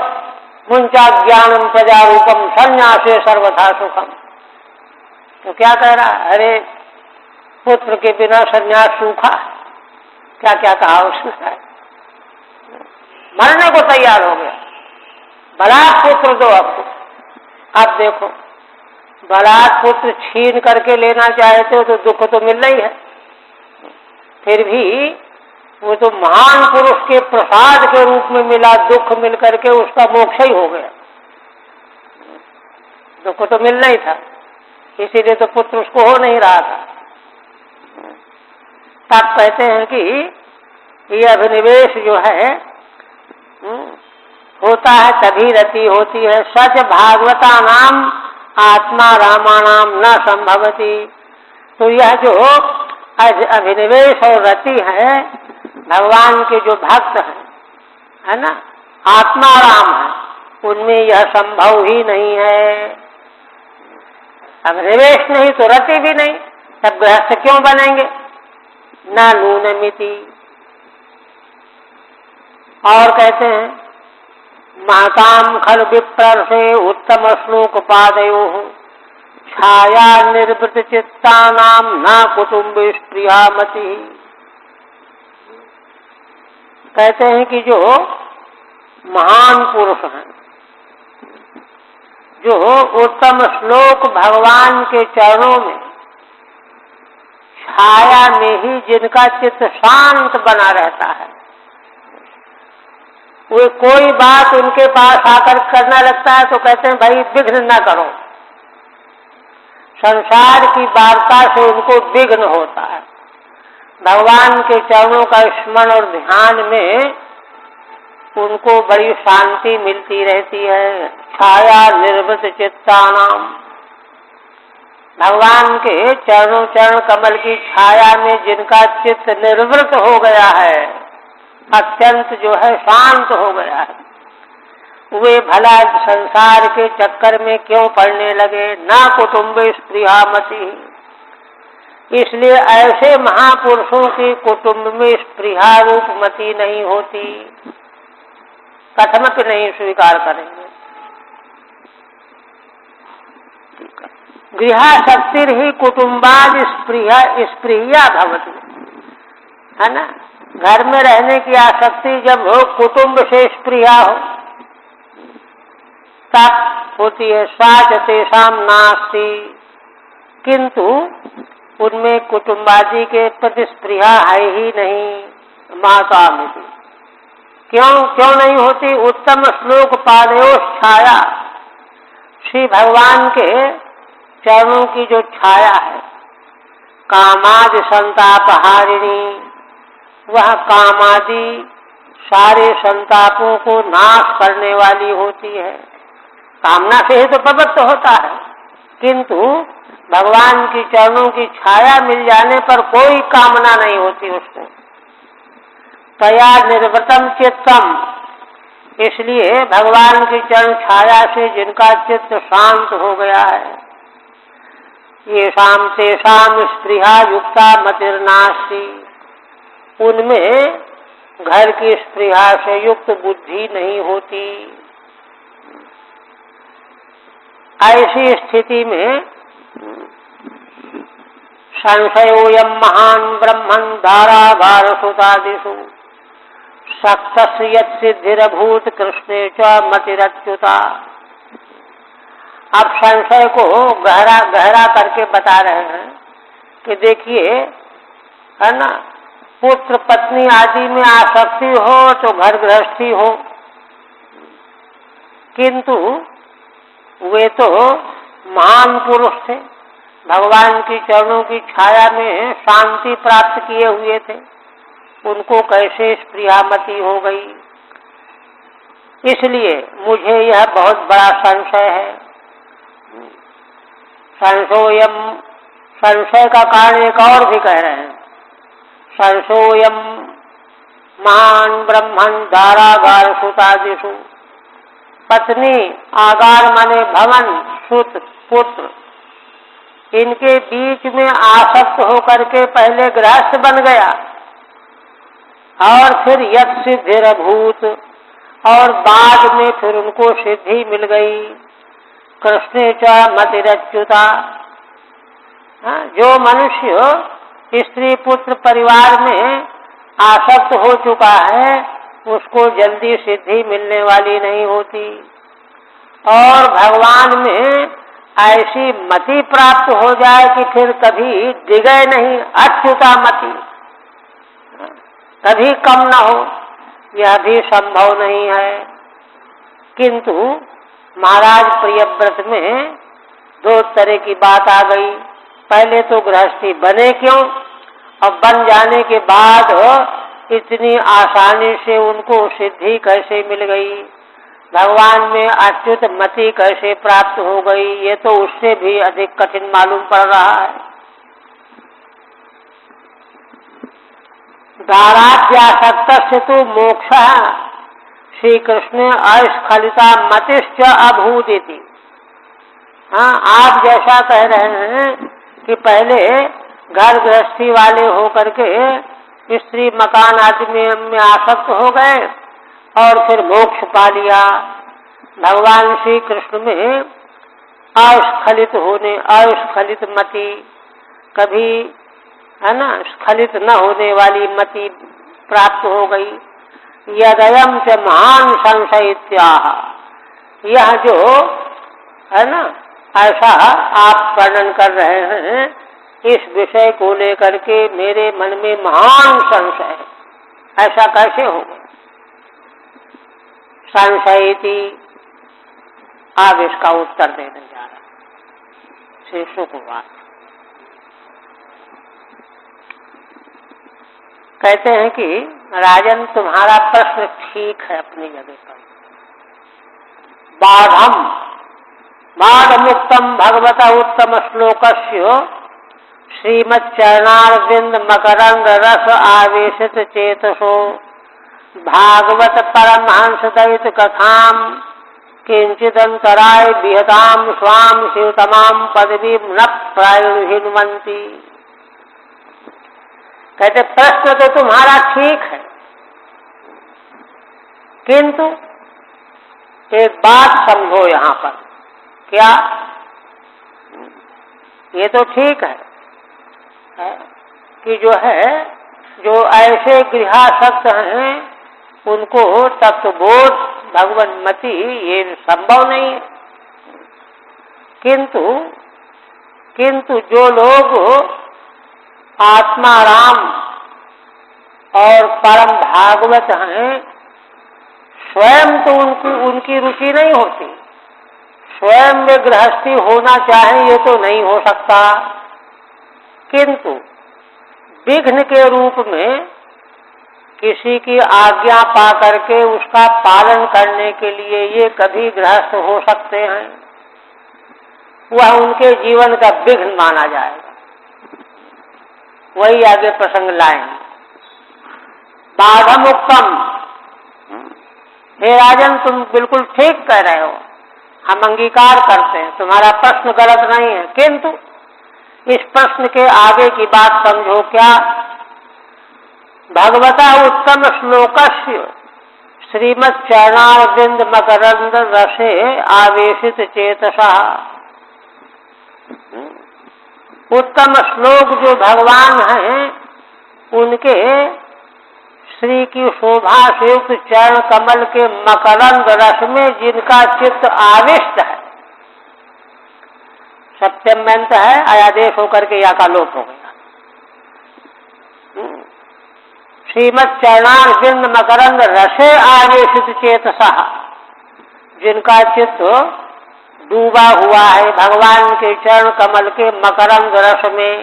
मुंचा ज्ञानम प्रजारूपम संन्यासे सर्वथा सुखम। तो क्या कह रहा, अरे पुत्र के बिना संन्यास सूखा, क्या क्या कहा उसने, मरने को तैयार हो गया, बलात् पुत्र दो आपको। अब देखो, बलात् पुत्र छीन करके लेना चाहते हो तो दुख तो मिल रही है, फिर भी वो तो महान पुरुष के प्रसाद के रूप में मिला, दुख मिल करके उसका मोक्ष ही हो गया, दुख तो मिलना ही था, इसीलिए तो पुत्र उसको हो नहीं रहा था। तब कहते हैं कि ये अभिनिवेश जो है होता है तभी रति होती है। सच भागवता नाम आत्मा रामाणाम न संभवती। तो यह जो अभिनिवेश और रति है, भगवान के जो भक्त हैं, है ना, आत्मा राम है, उनमें यह संभव ही नहीं है। अभिनिवेश नहीं तो रति भी नहीं, तब गृहस्थ क्यों बनेंगे? न नूनमिति। और कहते हैं महताम खल विप्रर्षे उत्तम श्लोक पादयो छाया निर्वृत चित्तानाम न कुटुम्बे स्प्रियामति। कहते हैं कि जो महान पुरुष हैं, जो उत्तम श्लोक भगवान के चरणों में छाया में ही जिनका चित्त शांत बना रहता है, वे कोई बात उनके पास आकर करना लगता है तो कहते हैं भाई विघ्न न करो। संसार की वार्ता से उनको विघ्न होता है, भगवान के चरणों का स्मरण और ध्यान में उनको बड़ी शांति मिलती रहती है। छाया निर्वृत चित्तानाम, भगवान के चरणों चरण कमल की छाया में जिनका चित्त निर्वृत हो गया है, अत्यंत जो है शांत हो गया है, वे भला संसार के चक्कर में क्यों पड़ने लगे? ना कुटुम्बे स्पृहामति। इसलिए ऐसे महापुरुषों की कुटुंब में स्पृहा रूप मति नहीं होती, कथमपि नहीं स्वीकार करेंगे। गृहशक्ति ही कुटुम्बाद स्पृहा भवति, है ना। घर में रहने की आसक्ति जब हो, कुटुंब से स्पृहा हो, तब होती है। साच तेषाम नास्ति, किंतु उनमें कुटुंबादि के प्रति स्पृहा है ही नहीं। माता मिति, क्यों नहीं होती? उत्तम श्लोक पादयो छाया, श्री भगवान के चरणों की जो छाया है, कामादि संतापहारिणी, वह कामादि सारे संतापों को नाश करने वाली होती है। कामना से ही तो प्रवृत्त होता है, किंतु भगवान की चरणों की छाया मिल जाने पर कोई कामना नहीं होती उसको। तया निर्वृतम चित्तम, इसलिए भगवान की चरण छाया से जिनका चित्त शांत हो गया है, येषाम तेषाम स्पृहा युक्ता मतिर्नास्ति, उनमें घर की स्पृहा से युक्त बुद्धि नहीं होती। ऐसी स्थिति में संशयोऽयं महान ब्रह्मन् धारागार सुतादिषु सक्तस्य यत्सिद्धिरभूत कृष्णे च मतिरच्युता। अब संशय को गहरा गहरा करके बता रहे हैं कि देखिए, है ना, पुत्र पत्नी आदि में आसक्ति हो तो घर गृहस्थी हो, किंतु वे तो महान पुरुष थे, भगवान की चरणों की छाया में शांति प्राप्त किए हुए थे, उनको कैसे स्पृहामति हो गई? इसलिए मुझे यह बहुत बड़ा संशय है। संशोयम, संशय का कारण एक और भी कह रहे हैं। संशोयम महान ब्रह्मण धारागार सुतादिषु, पत्नी आगार माने भवन, सुत पुत्र, इनके बीच में आसक्त होकर के पहले गृहस्थ बन गया और फिर यत् सिद्धिरभूत, और बाद में फिर उनको सिद्धि मिल गई। कृष्णे च मतिरच्युता। जो मनुष्य स्त्री पुत्र परिवार में आसक्त हो चुका है उसको जल्दी सिद्धि मिलने वाली नहीं होती, और भगवान में ऐसी मति प्राप्त हो जाए कि फिर कभी डिगे नहीं, अच्युता मति, कभी कम न हो, यह भी संभव नहीं है। किंतु महाराज प्रियव्रत में दो तरह की बात आ गई। पहले तो गृहस्थी बने क्यों, और बन जाने के बाद इतनी आसानी से उनको सिद्धि कैसे मिल गई, भगवान में अच्युत मति कैसे प्राप्त हो गई, ये तो उससे भी अधिक कठिन मालूम पड़ रहा है। दाराध्यासक्तस्य तु मोक्षः श्री कृष्ण अस्खलिता मतिश्च अभूदिति। हाँ, आप जैसा कह रहे हैं कि पहले घर गृहस्थी वाले होकर के स्त्री मकान आदि में आसक्त हो गए और फिर मोक्ष पा लिया। भगवान श्री कृष्ण में अस्खलित होने, अस्खलित मति, कभी है ना स्खलित न होने वाली मति प्राप्त हो गई। यदयम च महान संशयित्याह, यह जो है ना ऐसा आप वर्णन कर रहे हैं, इस विषय को लेकर के मेरे मन में महान संशय है, ऐसा कैसे होगा। संशयिति, आप इसका उत्तर देने जा रहे हैं श्री शुकवार। कहते हैं कि राजन तुम्हारा प्रश्न ठीक है अपनी जगह पर। बाढ़मुक्तम भगवता उत्तम श्लोकस्य श्रीमच्चरणारविंद मकरंद रस आवेशित चेतसो भागवत परमहंस दयित कथाम किंचिदंतराय विहताम स्वाम शिवतमाम पदवी न प्रायुर्हिन्वन्ति। कहते प्रश्न तो तुम्हारा ठीक है, किंतु एक बात समझो यहाँ पर। क्या? ये तो ठीक है कि जो ऐसे गृहासक्त हैं उनको तत्वबोध भगवन्मति ये संभव नहीं है, किंतु जो लोग आत्माराम और परम भागवत हैं, स्वयं तो उनकी रुचि नहीं होती, स्वयं में गृहस्थी होना चाहे ये तो नहीं हो सकता, किंतु विघ्न के रूप में किसी की आज्ञा पा करके उसका पालन करने के लिए ये कभी गृहस्थ हो सकते हैं, वह उनके जीवन का विघ्न माना जाएगा। वही आगे प्रसंग लाएंगे। बाधमुक्तम, हे राजन तुम बिल्कुल ठीक कह रहे हो, हम अंगीकार करते हैं, तुम्हारा प्रश्न गलत नहीं है, किंतु इस प्रश्न के आगे की बात समझो। क्या? भगवता उत्तम श्लोकस्य श्रीमच्चरणारविंद मकरंद रसे आवेशित चेतसा। उत्तम श्लोक जो भगवान हैं उनके श्री की शोभा से युक्त चरण कमल के मकरंद रस में जिनका चित्त आविष्ट है, सप्तम मंत्र है, आयादेश होकर के या का लोप हो गया। श्रीमच्चरणारविंद मकरंद रसे आवेशित चेतसा, जिनका चित्त डूबा हुआ है भगवान के चरण कमल के मकरंद रस में,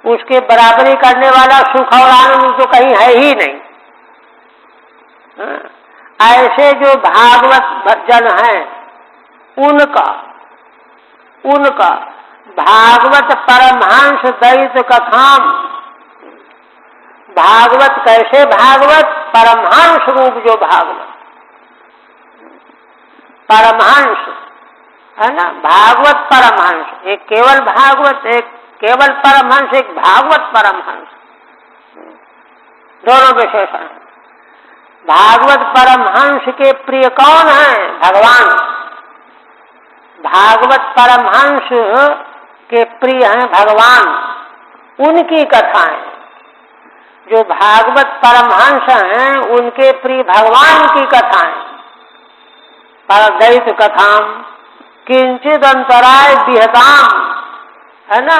उसके बराबरी करने वाला सुख और आनंद तो कहीं है ही नहीं। ऐसे जो भागवत जन हैं उनका भागवत परमहंस दयित कथाम, भागवत कैसे भागवत? परमहंस रूप जो भागवत, परमहंस है ना, भागवत परमहंस, एक केवल भागवत, एक केवल परमहंस, एक भागवत परमहंस, दोनों विशेषण। भागवत परमहंस के प्रिय कौन है? भगवान। भागवत परमहंस के प्रिय हैं भगवान, उनकी कथाएं। जो भागवत परमहंस हैं उनके प्रिय भगवान की कथाएं। परद्वैत कथाम किंचित अंतराय विहताम, है ना।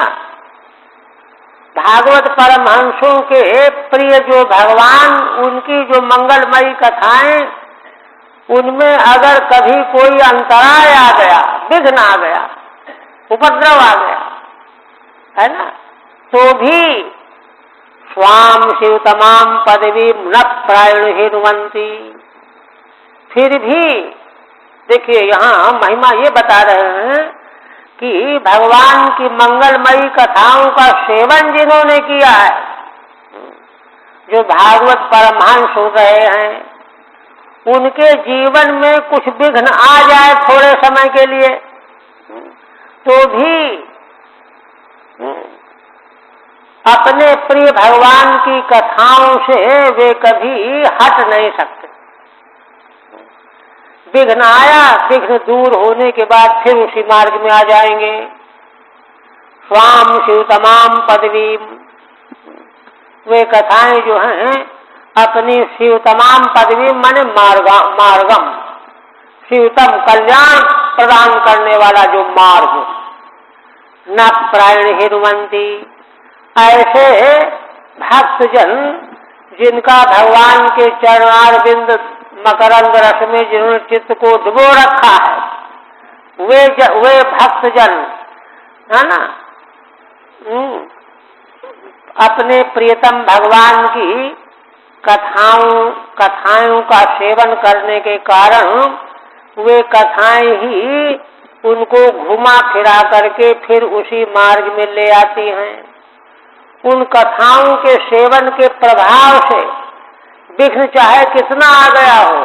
भागवत परमहंसों के प्रिय जो भगवान, उनकी जो मंगलमयी कथाएं, उनमें अगर कभी कोई अंतराय आ गया, विघ्न आ गया, उपद्रव आ गया, है ना, तो भी स्वाम शिवतमाम पदवी न प्रायण हिनुवंती। फिर भी देखिए यहाँ महिमा ये बता रहे हैं कि भगवान की मंगलमयी कथाओं का सेवन जिन्होंने किया है, जो भागवत परमहंस हो गए हैं, उनके जीवन में कुछ विघ्न आ जाए थोड़े समय के लिए, तो भी अपने प्रिय भगवान की कथाओं से वे कभी हट नहीं सकते। विघ्न आया, विघ्न दूर होने के बाद फिर उसी मार्ग में आ जाएंगे। स्वाम शिवतमाम पदवी, वे कथाएं जो हैं अपनी शिवतमाम पदवी माने मार्गम, शिवतम कल्याण प्रदान करने वाला जो मार्ग, न प्रायण हिनुवंती। ऐसे भक्तजन जिनका भगवान के चरणारविंद मकरंद रस में जिन्होंने चित्त को डुबो रखा है, वे भक्तजन, है ना, अपने प्रियतम भगवान की कथाओं का सेवन करने के कारण वे कथाएं ही उनको घुमा फिरा करके फिर उसी मार्ग में ले आती हैं। उन कथाओं के सेवन के प्रभाव से विघ्न चाहे कितना आ गया हो,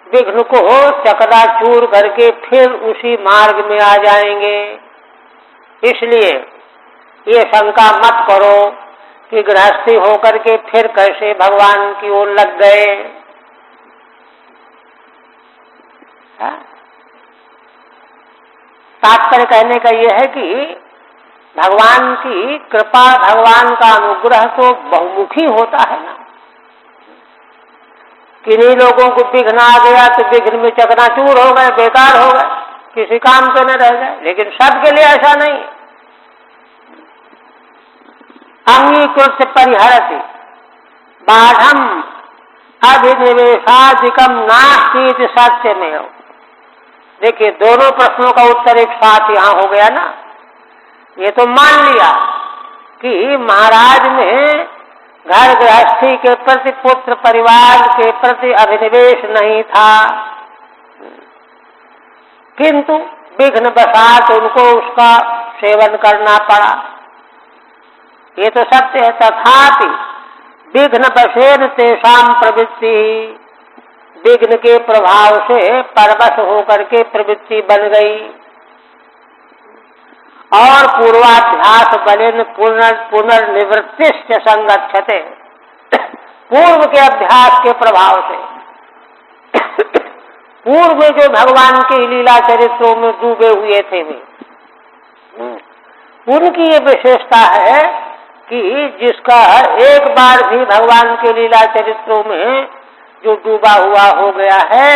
विघ्न को चकनाचूर करके फिर उसी मार्ग में आ जाएंगे। इसलिए ये शंका मत करो कि गृहस्थी होकर के फिर कैसे भगवान की ओर लग गए। तात्पर्य कहने का यह है कि भगवान की कृपा, भगवान का अनुग्रह तो बहुमुखी होता है ना। किन्हीं लोगों को विघ्न आ गया तो विघ्न में चकनाचूर हो गए, बेकार हो गए, किसी काम पे न रह गए, लेकिन सबके लिए ऐसा नहीं। अंगीकृत परिहरति बाढ़म अभिनिवेशाधिकम नास्ति सत्य में हो। देखिए दोनों प्रश्नों का उत्तर एक साथ यहाँ हो गया ना। ये तो मान लिया कि महाराज में घर गृहस्थी के प्रति, पुत्र परिवार के प्रति अभिनिवेश नहीं था, किंतु विघ्न बसात उनको उसका सेवन करना पड़ा। ये तो सत्य है। तथापि विघ्न बसेन तेषाम प्रवृत्ति, विघ्न के प्रभाव से परवश होकर के प्रवृत्ति बन गई और पूर्वाभ्यास बलेन पुनर्निवृत्तिश्च संगच्छते। पूर्व के अभ्यास के प्रभाव से पूर्व में जो भगवान के लीला चरित्रों में डूबे हुए थे वे, उनकी ये विशेषता है कि जिसका एक बार भी भगवान के लीला चरित्रों में जो डूबा हुआ हो गया है,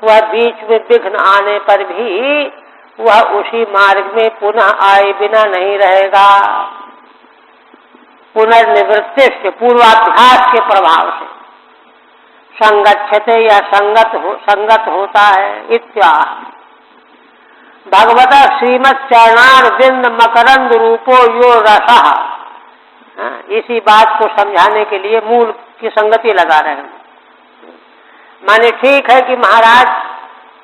वह बीच में विघ्न आने पर भी वह उसी मार्ग में पुनः आए बिना नहीं रहेगा। पुनर्निवृत्ति पूर्वाभ्यास के प्रभाव से संगच्छते या संगत होता है। इत्याह भगवता श्रीमत् चरणारविंद मकरंद रूपो यो रसः। इसी बात को समझाने के लिए मूल की संगति लगा रहे हैं। माने ठीक है कि महाराज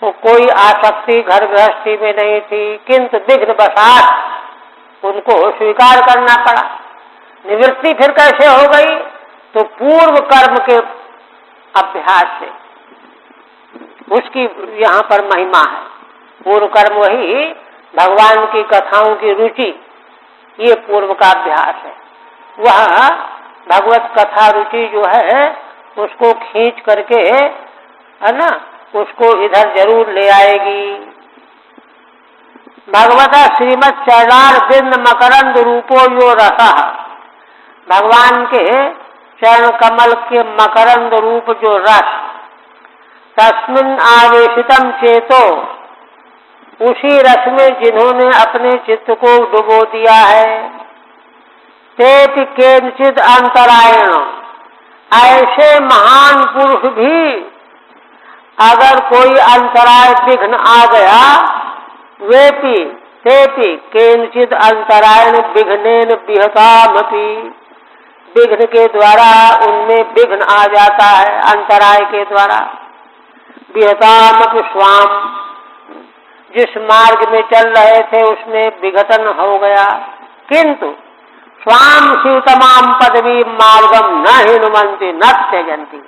को कोई आसक्ति घर गृहस्थी में नहीं थी, किंतु विघ्न बसात उनको स्वीकार करना पड़ा। निवृत्ति फिर कैसे हो गई? तो पूर्व कर्म के अभ्यास से, उसकी यहाँ पर महिमा है। पूर्व कर्म वही भगवान की कथाओं की रुचि, ये पूर्व का अभ्यास है। वह भगवत कथा रुचि जो है उसको खींच करके, है ना, उसको इधर जरूर ले आएगी। भगवता श्रीमद चरणार बिंद मकरंद रूपो यो रसः, भगवान के चरण कमल के मकरंद रूप जो रस, तस्मिन् आवेशितम चेतो, उसी रस में जिन्होंने अपने चित्त को डुबो दिया है। तेपि केनचिद अंतरायण, ऐसे महान पुरुष भी अगर कोई अंतराय विघ्न आ गया, वेपि तेपि केनचिद अंतरायण विघ्नेन विहतामपि, विघ्न के द्वारा उनमें विघ्न आ जाता है, अंतराय के द्वारा। विहतामपि स्वाम, जिस मार्ग में चल रहे थे उसमें विघटन हो गया, किंतु स्वाम शिवतमाम पदवी मार्गम न हिनुमंती न त्यजंती,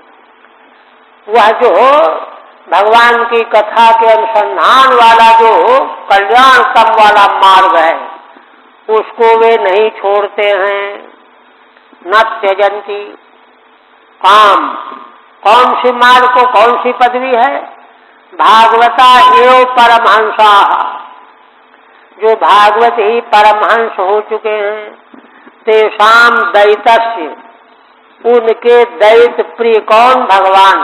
वह जो भगवान की कथा के अनुसंधान वाला जो कल्याणतम वाला मार्ग है, उसको वे नहीं छोड़ते हैं। न त्यजंती, काम, कौन सी मार्ग को, कौन सी पदवी है? भागवता एव परमहंसा, जो भागवत ही परमहंस हो चुके हैं। तेषाम दैतस्य, उनके दैत प्रिय कौन? भगवान।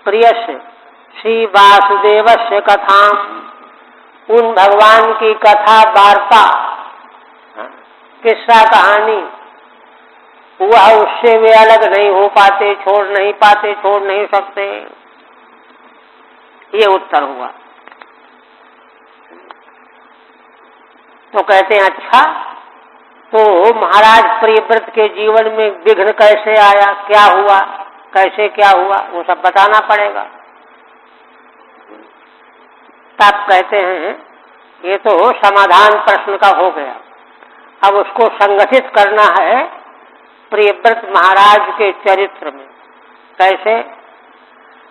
प्रियस्य श्री वासुदेवस्य कथाम, उन भगवान की कथा वार्ता, किस्सा कहानी, वह उससे वे अलग नहीं हो पाते, छोड़ नहीं पाते, छोड़ नहीं सकते। ये उत्तर हुआ। तो कहते हैं अच्छा, तो महाराज प्रियव्रत के जीवन में विघ्न कैसे आया, क्या हुआ, कैसे क्या हुआ, वो सब बताना पड़ेगा। तब कहते हैं ये तो समाधान प्रश्न का हो गया, अब उसको संगठित करना है प्रियव्रत महाराज के चरित्र में। कैसे?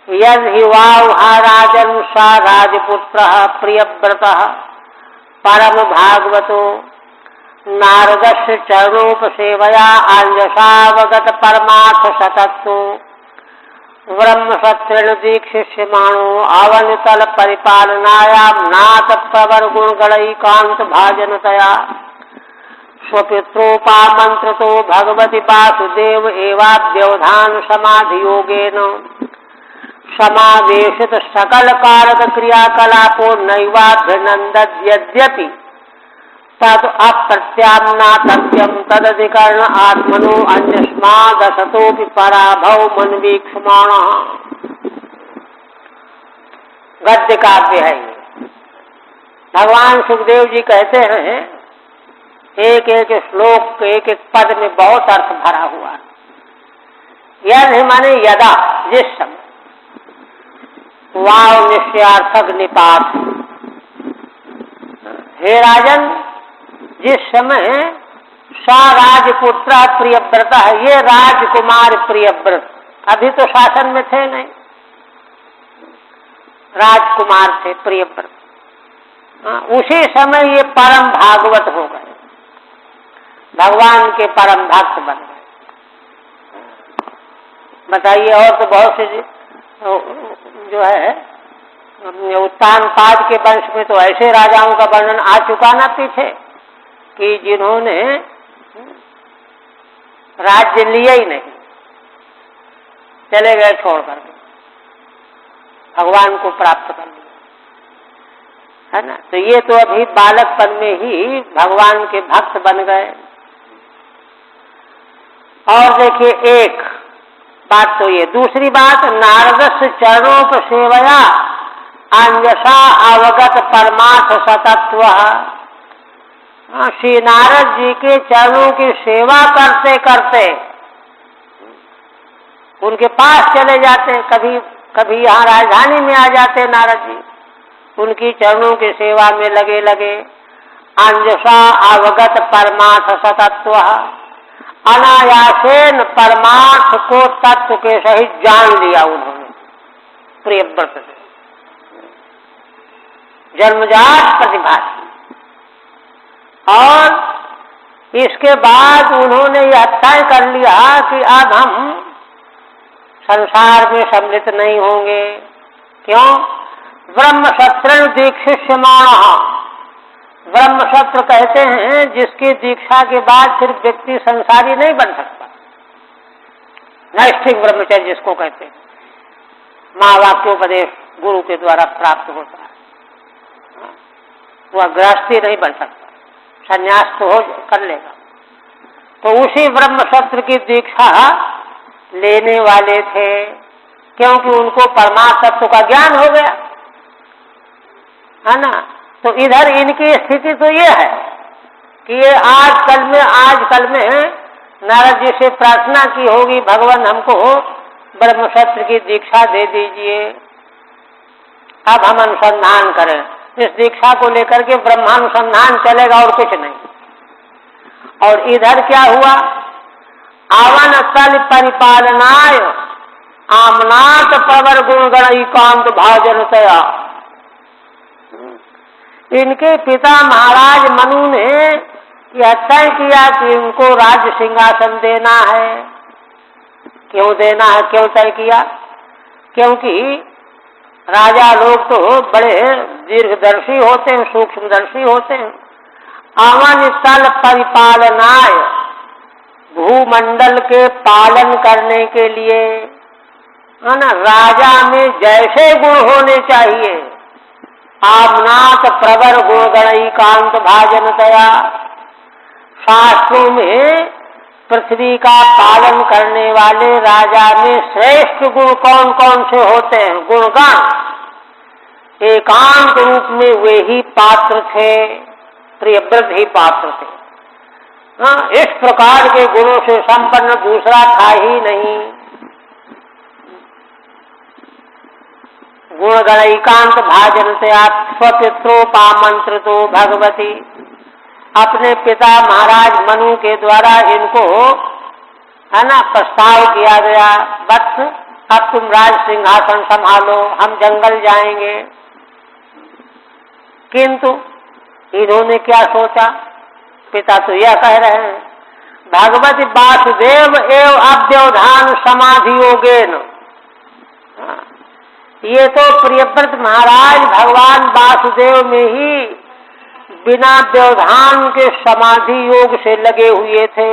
यद हि वाहा राजन सा राजपुत्र प्रियव्रत परम भागवतो नारदस्य चरणोपसेवया आंजसावगत परमार्थ सतत्तो ब्रह्म सत्रेण दीक्षिष्यमाणो अवनितल परिपालनायां नाथ प्रवर गुणगणैकांत भाजनतया स्वपित्रोपामंत्रतो भगवति वासुदेव एवाव्यवधान समाधि योगेन समावेशित सकल कारक क्रियाकलापो नैवाभ्यनंदत, यद्यपि तद अप्रत्याम्नातव्यम तदधिकरण आत्मनो अन्यस्मादसतोपि पराभव मनवीक्षमाण। गद्य काव्य है ये। भगवान सुखदेव जी कहते हैं, एक एक श्लोक, एक एक पद में बहुत अर्थ भरा हुआ। यदि माने यदा, जिस समय, वाव निश्चयार्थक निपात, हे राजन, जिस समय सा राजपुत्र प्रियव्रत है, ये राजकुमार प्रियव्रत, अभी तो शासन में थे नहीं, राजकुमार थे प्रियव्रत, उसी समय ये परम भागवत हो गए, भगवान के परम भक्त बन गए। बताइए, और तो बहुत से जो है उत्तान पाद के वंश में तो ऐसे राजाओं का वर्णन आ चुका ना पीछे, कि जिन्होंने राज्य लिया ही नहीं, चले गए छोड़ करके, भगवान को प्राप्त कर लिया, है ना। तो ये तो अभी बालकपन में ही भगवान के भक्त बन गए। और देखिए, एक बात तो ये, दूसरी बात, नारदस्य चरणोपसेवया अंजसा अवगत परमार्थ सतत्व, श्री नारद जी के चरणों की सेवा करते करते उनके पास चले जाते, कभी कभी यहाँ राजधानी में आ जाते नारद जी, उनकी चरणों की सेवा में लगे लगे। अंजसा अवगत परमार्थ सतत्व, अनायासेन परमार्थ को तत्व के सहित जान लिया उन्होंने प्रियव्रत से, जन्मजात प्रतिभा थी। और इसके बाद उन्होंने यह तय कर लिया कि अब हम संसार में सम्मिलित नहीं होंगे। क्यों? ब्रह्मशस्त्र दीक्षिष्यमाणः, ब्रह्मशस्त्र कहते हैं जिसकी दीक्षा के बाद फिर व्यक्ति संसारी नहीं बन सकता। नैष्ठिक ब्रह्मचर्य जिसको कहते हैं, महावाक्योपदेश गुरु के द्वारा प्राप्त होता है, वह गृहस्थी नहीं बन सकता, संन्यास तो हो कर लेगा। तो उसी ब्रह्मशस्त्र की दीक्षा लेने वाले थे, क्योंकि उनको परमात्म तत्व का ज्ञान हो गया है ना। तो इधर इनकी स्थिति तो ये है कि ये आजकल में नारद जी से प्रार्थना की होगी, भगवान हमको ब्रह्मशस्त्र की दीक्षा दे दीजिए, अब हम अनुसंधान करें। इस दीक्षा को लेकर के ब्रह्मानुसंधान चलेगा और कुछ नहीं। और इधर क्या हुआ? आवन तल परिपालनाय आमनाथ प्रवर गुणगण एकांत भाजनतया। इनके पिता महाराज मनु ने यह तय किया कि इनको राज्य सिंहासन देना है। क्यों देना है, क्यों तय किया? क्योंकि राजा लोग तो बड़े दीर्घदर्शी होते हैं, सूक्ष्मदर्शी होते हैं। आवन तल परिपालनाय, भूमंडल के पालन करने के लिए, है ना, राजा में जैसे गुण होने चाहिए, आमनाथ प्रवर गुणगण एकांत भाजनतया, शास्त्रों में पृथ्वी का पालन करने वाले राजा में श्रेष्ठ गुण कौन कौन से होते हैं? गुणगण एकांत रूप में वे ही पात्र थे, प्रियव्रत ही पात्र थे। इस प्रकार के गुणों से संपन्न दूसरा था ही नहीं। गुणगण एकांत भाजनते स्वपित्रोपामंत्रितो भगवती, अपने पिता महाराज मनु के द्वारा इनको, है ना, प्रस्ताव किया गया, बस अब तुम राज सिंहासन संभालो, हम जंगल जाएंगे। किंतु इन्होंने क्या सोचा? पिता तो यह कह रहे हैं, भगवती वासुदेव एव अव्यवधान समाधि योगेन। ये तो प्रियव्रत महाराज भगवान वासुदेव में ही बिना व्यवधान के समाधि योग से लगे हुए थे।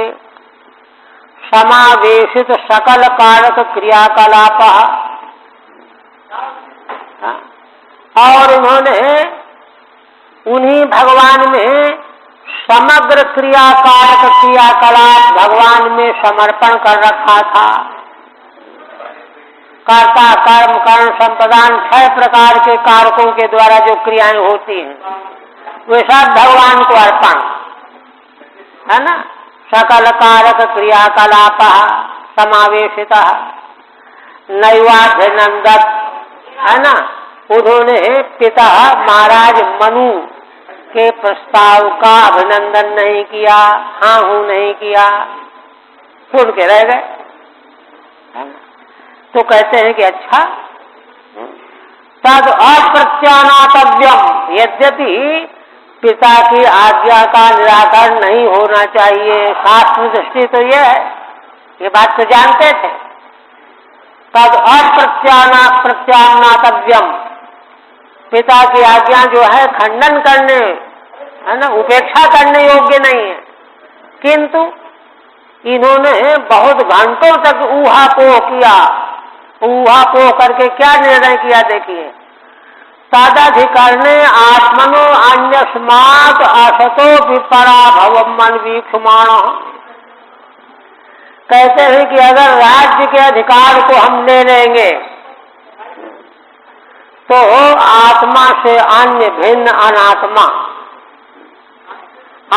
समावेशित सकल कारक क्रियाकलाप, और उन्होंने उन्हीं भगवान में समग्र क्रियाकारक क्रियाकलाप भगवान में समर्पण कर रखा था। कर्ता कर्म कर्ण संप्रदान 6 प्रकार के कारकों के द्वारा जो क्रियाएं होती हैं वे सब भगवान को अर्पण, है ना। सकल कारक क्रियाकलाप समावेशित नैवाभिनंदत, है ना। उन्होंने पिता महाराज मनु के प्रस्ताव का अभिनंदन नहीं किया, हाँ हूं नहीं किया, सुन के रह गए। तो कहते हैं कि अच्छा, तद अप्रत्यानातव्यम, यद्यपि पिता की आज्ञा का निराकरण नहीं होना चाहिए, शास्त्र दृष्टि तो यह है, ये बात तो जानते थे। तद अप्रत्यानातव्यम, पिता की आज्ञा जो है खंडन करने, है ना, उपेक्षा करने योग्य नहीं है। किंतु इन्होंने बहुत घंटों तक ऊहापोह किया। ऊहापोह करके क्या निर्णय किया? देखिए, तदधिकरणे आत्मनो अन्यस्मात् असतो विपराभवम् मन्वीक्षमाण। कहते हैं कि अगर राज्य के अधिकार को हम ले लेंगे तो आत्मा से अन्य भिन्न अनात्मा,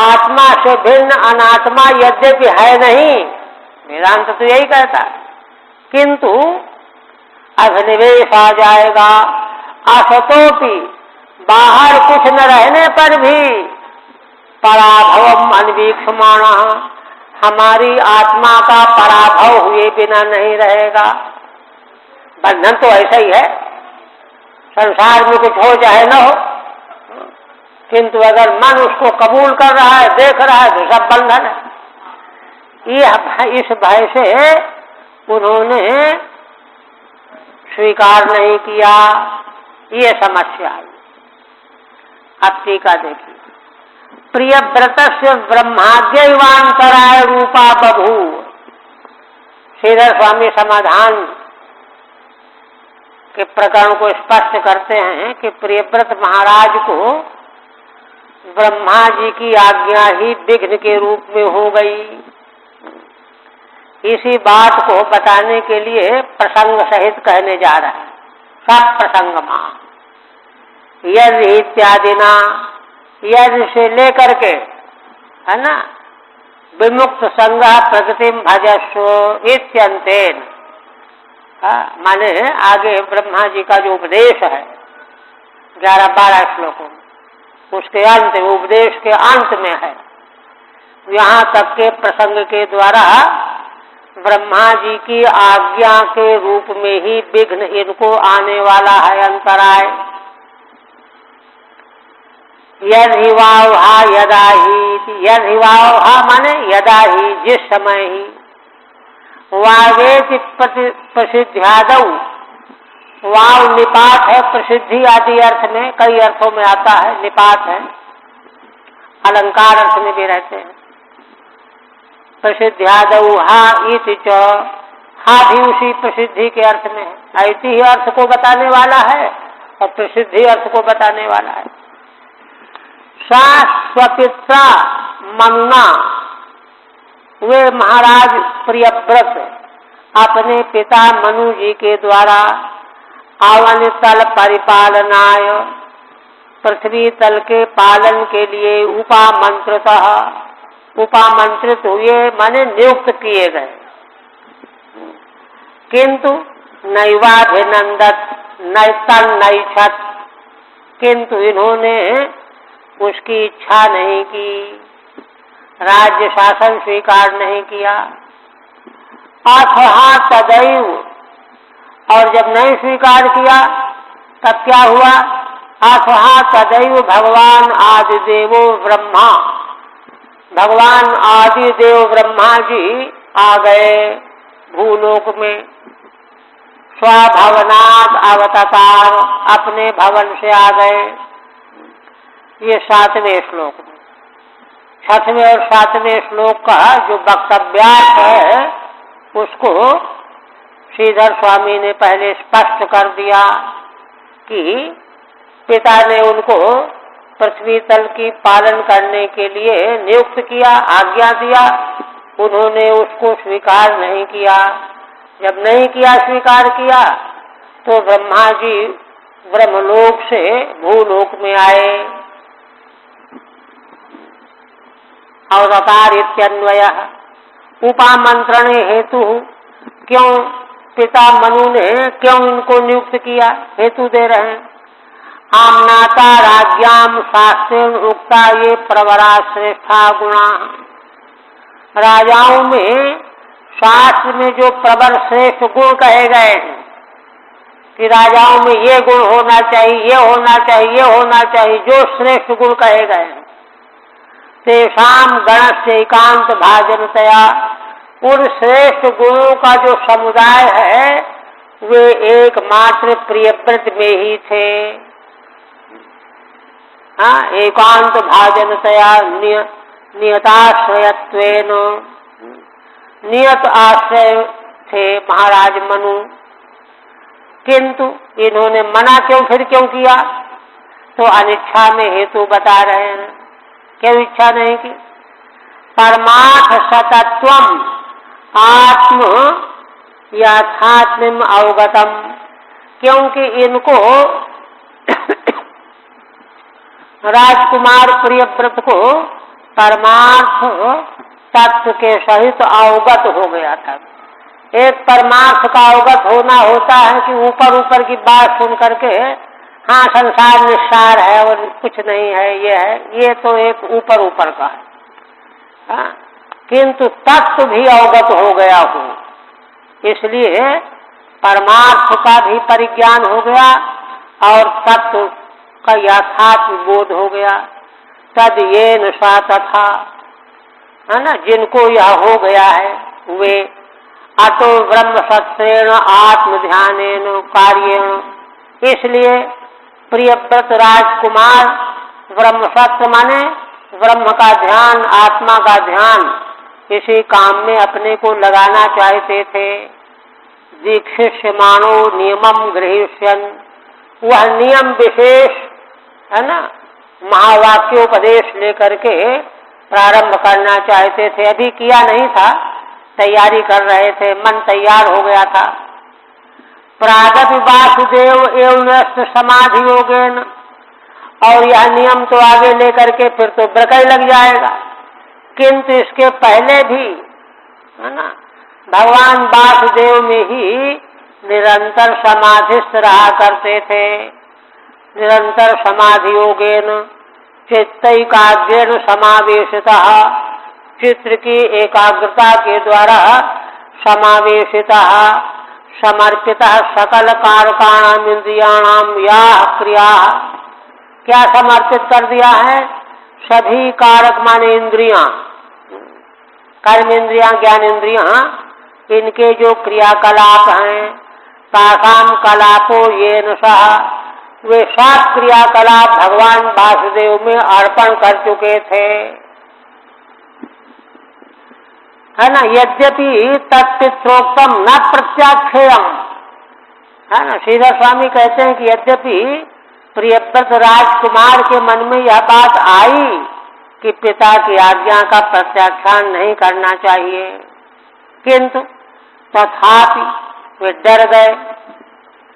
आत्मा से भिन्न अनात्मा यद्यपि है नहीं, वेदांत तो यही कहता है, किंतु अभिनिवेश आ जाएगा। असतोपि, बाहर कुछ न रहने पर भी पराभवम अन्वीक्षमाण, हमारी आत्मा का पराभव हुए बिना नहीं रहेगा। बंधन तो ऐसा ही है, संसार में कुछ हो चाहे न हो, किंतु अगर मन उसको कबूल कर रहा है, देख रहा है, तो सब बंधन है। इस भय से उन्होंने स्वीकार नहीं किया, ये समस्या आई। अब टीका देखिए, प्रियव्रतस्य ब्रह्माद्यैवांतराय रूपा बभूव। श्रीधर स्वामी समाधान के प्रकरण को स्पष्ट करते हैं कि प्रियव्रत महाराज को ब्रह्मा जी की आज्ञा ही विघ्न के रूप में हो गई। इसी बात को बताने के लिए प्रसंग सहित कहने जा रहे हैं। सब प्रसंग यज्ञ इत्यादिना, यज्ञ से लेकर के, है ना, विमुक्त संग प्रकृतिम भजस्व इत्यंतेन, माने आगे ब्रह्मा जी का जो उपदेश है 11-12 श्लोकों में, उसके अंत, उपदेश के अंत में है, यहाँ तक के प्रसंग के द्वारा ब्रह्मा जी की आज्ञा के रूप में ही विघ्न इनको आने वाला है, अंतराय। यद्हिवावहा यदा ही, यद्हिवावहा माने यदा ही, जिस समय ही, वावेति प्रसिद्ध्यादौ, वाव निपात है प्रसिद्धि आदि अर्थ में, कई अर्थों में आता है, निपात है, अलंकार अर्थ में भी रहते हैं। प्रसिद्ध्यादौ हा इति च, हा भी उसी प्रसिद्धि के अर्थ में है, ऐतिह्य अर्थ को बताने वाला है और प्रसिद्धि अर्थ को बताने वाला है। सा स्वपित्रा मनुना, वे महाराज प्रियव्रत अपने पिता मनु जी के द्वारा आवन तल परिपालनाय, पृथ्वी तल के पालन के लिए उपामंत्रित हुए, माने नियुक्त किए गए। किंतु नैवाभिनंदत नैतन नैछत, किंतु इन्होंने उसकी इच्छा नहीं की, राज्य शासन स्वीकार नहीं किया। अथहा तदैव, और जब नहीं स्वीकार किया तब क्या हुआ? अथहा तदैव भगवान आदिदेवो ब्रह्मा, भगवान आदिदेव ब्रह्मा जी आ गए भूलोक में। स्वभवनाद अवतार, अपने भवन से आ गए। ये 7वें श्लोक में, 6वें और 7वें श्लोक का जो वक्तव्यार्थ है उसको श्रीधर स्वामी ने पहले स्पष्ट कर दिया कि पिता ने उनको पृथ्वी तल की पालन करने के लिए नियुक्त किया, आज्ञा दिया, उन्होंने उसको स्वीकार नहीं किया। जब नहीं किया, स्वीकार किया, तो ब्रह्मा जी ब्रह्मलोक से भूलोक में आए। अवतार इत्यन्वय, उपामंत्रण हेतु, क्यों पिता मनु ने क्यों इनको नियुक्त किया, हेतु दे रहे हैं। आमनाता राज्ञाम शास्त्रेण उक्ता ये प्रवरा श्रेष्ठा गुणा, राजाओं में शास्त्र में जो प्रवर श्रेष्ठ गुण कहे गए हैं कि राजाओं में ये गुण होना चाहिए, ये होना चाहिए, ये होना चाहिए, जो श्रेष्ठ गुण कहे गए हैं, तेषाम गणस्य एकांत भाजनतया, उन श्रेष्ठ गुणों का जो समुदाय है वे एकमात्र प्रियव्रत में ही थे। हाँ, एकांत भाजनतया नियताश्रयत्वेन, नियत आश्रय थे महाराज मनु। किंतु इन्होंने मना फिर क्यों किया? तो अनिच्छा में हेतु बता रहे हैं, क्यों इच्छा नहीं की। परमार्थ सतत्वम आत्म यथात्म अवगतम, क्योंकि इनको राजकुमार प्रियव्रत को परमार्थ तत्व के सहित अवगत हो गया था। एक परमार्थ का अवगत होना होता है कि ऊपर ऊपर की बात सुन करके हाँ संसार निस्सार है और कुछ नहीं है, ये है, ये तो एक ऊपर ऊपर का है। हाँ, किंतु तत्व भी अवगत हो गया हो, इसलिए परमार्थ का भी परिज्ञान हो गया और तत्व का यथार्थ बोध हो गया। तद ये नशा तथा, है ना, जिनको यह हो गया है वे अतो ब्रह्म सत्रेण आत्मध्यानेन कार्येण। इसलिए प्रियव्रत राजकुमार ब्रह्मसत्र माने ब्रह्म का ध्यान, आत्मा का ध्यान, इसी काम में अपने को लगाना चाहते थे। दीक्षिष्यमाणो नियमम गृहीष्यन्, वह नियम विशेष है ना, महावाक्योपदेश लेकर के प्रारंभ करना चाहते थे। अभी किया नहीं था, तैयारी कर रहे थे, मन तैयार हो गया था। प्रागपि वासुदेव एवं समाधि योगेन, और यह नियम तो आगे लेकर के फिर तो ब्रकई लग जाएगा। किंतु इसके पहले भी है ना, भगवान वासुदेव में ही निरंतर समाधिस्थ रहा करते थे। निरंतर समाधि योगेन चित्तैकाग्रेण समावेशितः, चित्र की एकाग्रता के द्वारा समावेशितः समर्पितः सकल कारकाणाम इंद्रियाणाम या क्रिया। क्या समर्पित कर दिया है? सभी कारक माने इंद्रियां, कर्म इंद्रियां, ज्ञान इंद्रियां, इनके जो क्रियाकलाप हैं, तासाम कलापो येन सह, वे सब क्रियाकलाप भगवान वासुदेव में अर्पण कर चुके थे, है ना। यद्यपि तत्पित्रोक्तम न प्रत्याख्येयम, है ना। श्रीधर स्वामी कहते हैं कि यद्यपि प्रियव्रत राजकुमार के मन में यह बात आई कि पिता की आज्ञा का प्रत्याख्यान नहीं करना चाहिए, किंतु तथापि वे डर गए।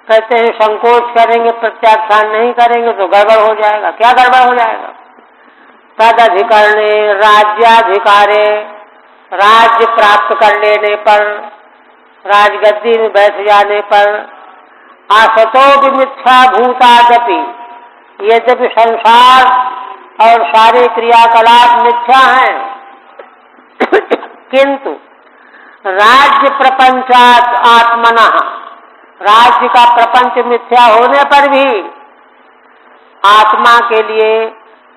कहते हैं संकोच करेंगे, प्रत्याख्यान नहीं करेंगे तो गड़बड़ हो जाएगा। क्या गड़बड़ हो जाएगा? तदधिकरणे राज्याधिकारे, राज्य प्राप्त कर लेने पर, राजगद्दी में बैठ जाने पर, असतो मिथ्या भूतादपि, यद्यपि संसार और सारे क्रियाकलाप मिथ्या हैं, किंतु राज्य प्रपंचात आत्मनः, राज्य का प्रपंच मिथ्या होने पर भी आत्मा के लिए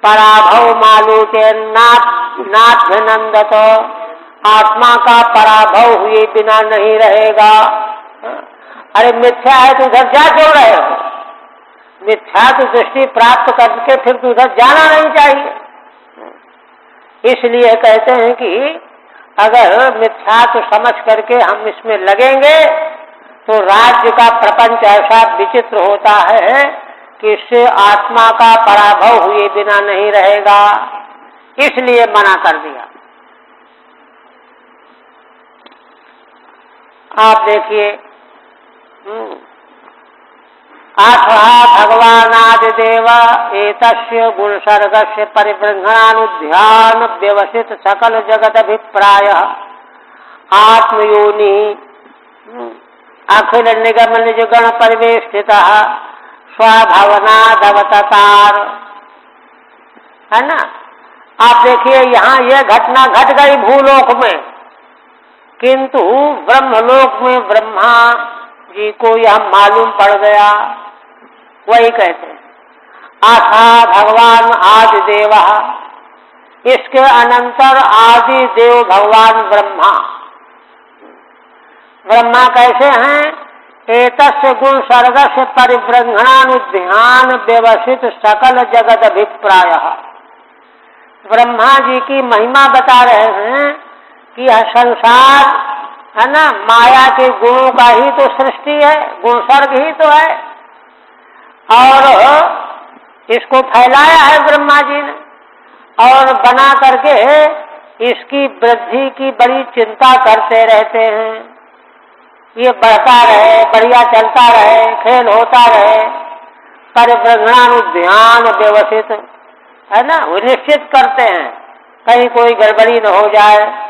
पराभव मालोचे नाभ्यनंदत, आत्मा का पराभव हुए बिना नहीं रहेगा। अरे मिथ्या है तो उधर जा क्यों रहे हो? मिथ्या तो दृष्टि प्राप्त करके फिर तो उधर जाना नहीं चाहिए। इसलिए कहते हैं कि अगर मिथ्या तो समझ करके हम इसमें लगेंगे तो राज्य का प्रपंच ऐसा विचित्र होता है कि इससे आत्मा का पराभव हुए बिना नहीं रहेगा, इसलिए मना कर दिया। आप देखिए, अथवा भगवानादिदेव एतस्य गुणसर्गस्य परिबृंहणानुध्यान व्यवसित सकल जगदभिप्राय आत्मयोनि अखिल निगम निजगण परिवेष्टितः स्वभावनादवतार, है ना। आप देखिए यहाँ यह घटना घट गई भूलोक में, किंतु ब्रह्मलोक में ब्रह्मा जी को यह मालूम पड़ गया। वही कहते हैं आथा भगवान आदि देव, इसके अनंतर आदि देव भगवान ब्रह्मा। ब्रह्मा कैसे हैं? एतस्य गुण सर्गस्य परिबृंहणानुध्यान व्यवसित सकल जगत अभिप्राय। ब्रह्मा जी की महिमा बता रहे हैं कि यह संसार है ना, माया के गुणों का ही तो सृष्टि है, गुण सर्ग ही तो है, और इसको फैलाया है ब्रह्मा जी ने, और बना करके इसकी वृद्धि की बड़ी चिंता करते रहते हैं। ये बढ़ता रहे, बढ़िया चलता रहे, खेल होता रहे, परिबृंहणानुध्यान व्यवसित, है ना, वो निश्चित करते हैं कहीं कोई गड़बड़ी न हो जाए।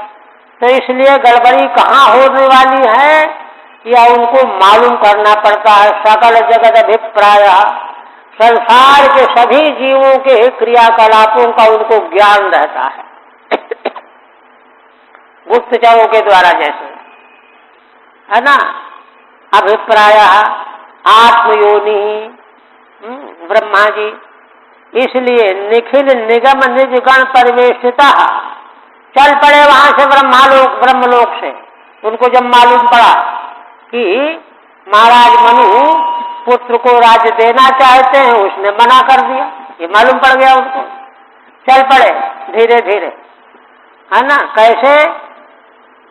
तो इसलिए गड़बड़ी कहाँ होने वाली है या उनको मालूम करना पड़ता है। सकल जगत अभिप्राय, संसार के सभी जीवों के क्रियाकलापों का उनको ज्ञान रहता है गुप्तचरों के द्वारा, जैसे है ना। अभिप्राय आत्मयोनि ब्रह्मा जी, इसलिए निखिल निगम निज गण परिवेशिता, चल पड़े वहां से ब्रह्मलोक से, उनको जब मालूम पड़ा कि महाराज मनु पुत्र को राज्य देना चाहते हैं, उसने मना कर दिया, ये मालूम पड़ गया उनको। चल पड़े धीरे धीरे, है ना। कैसे?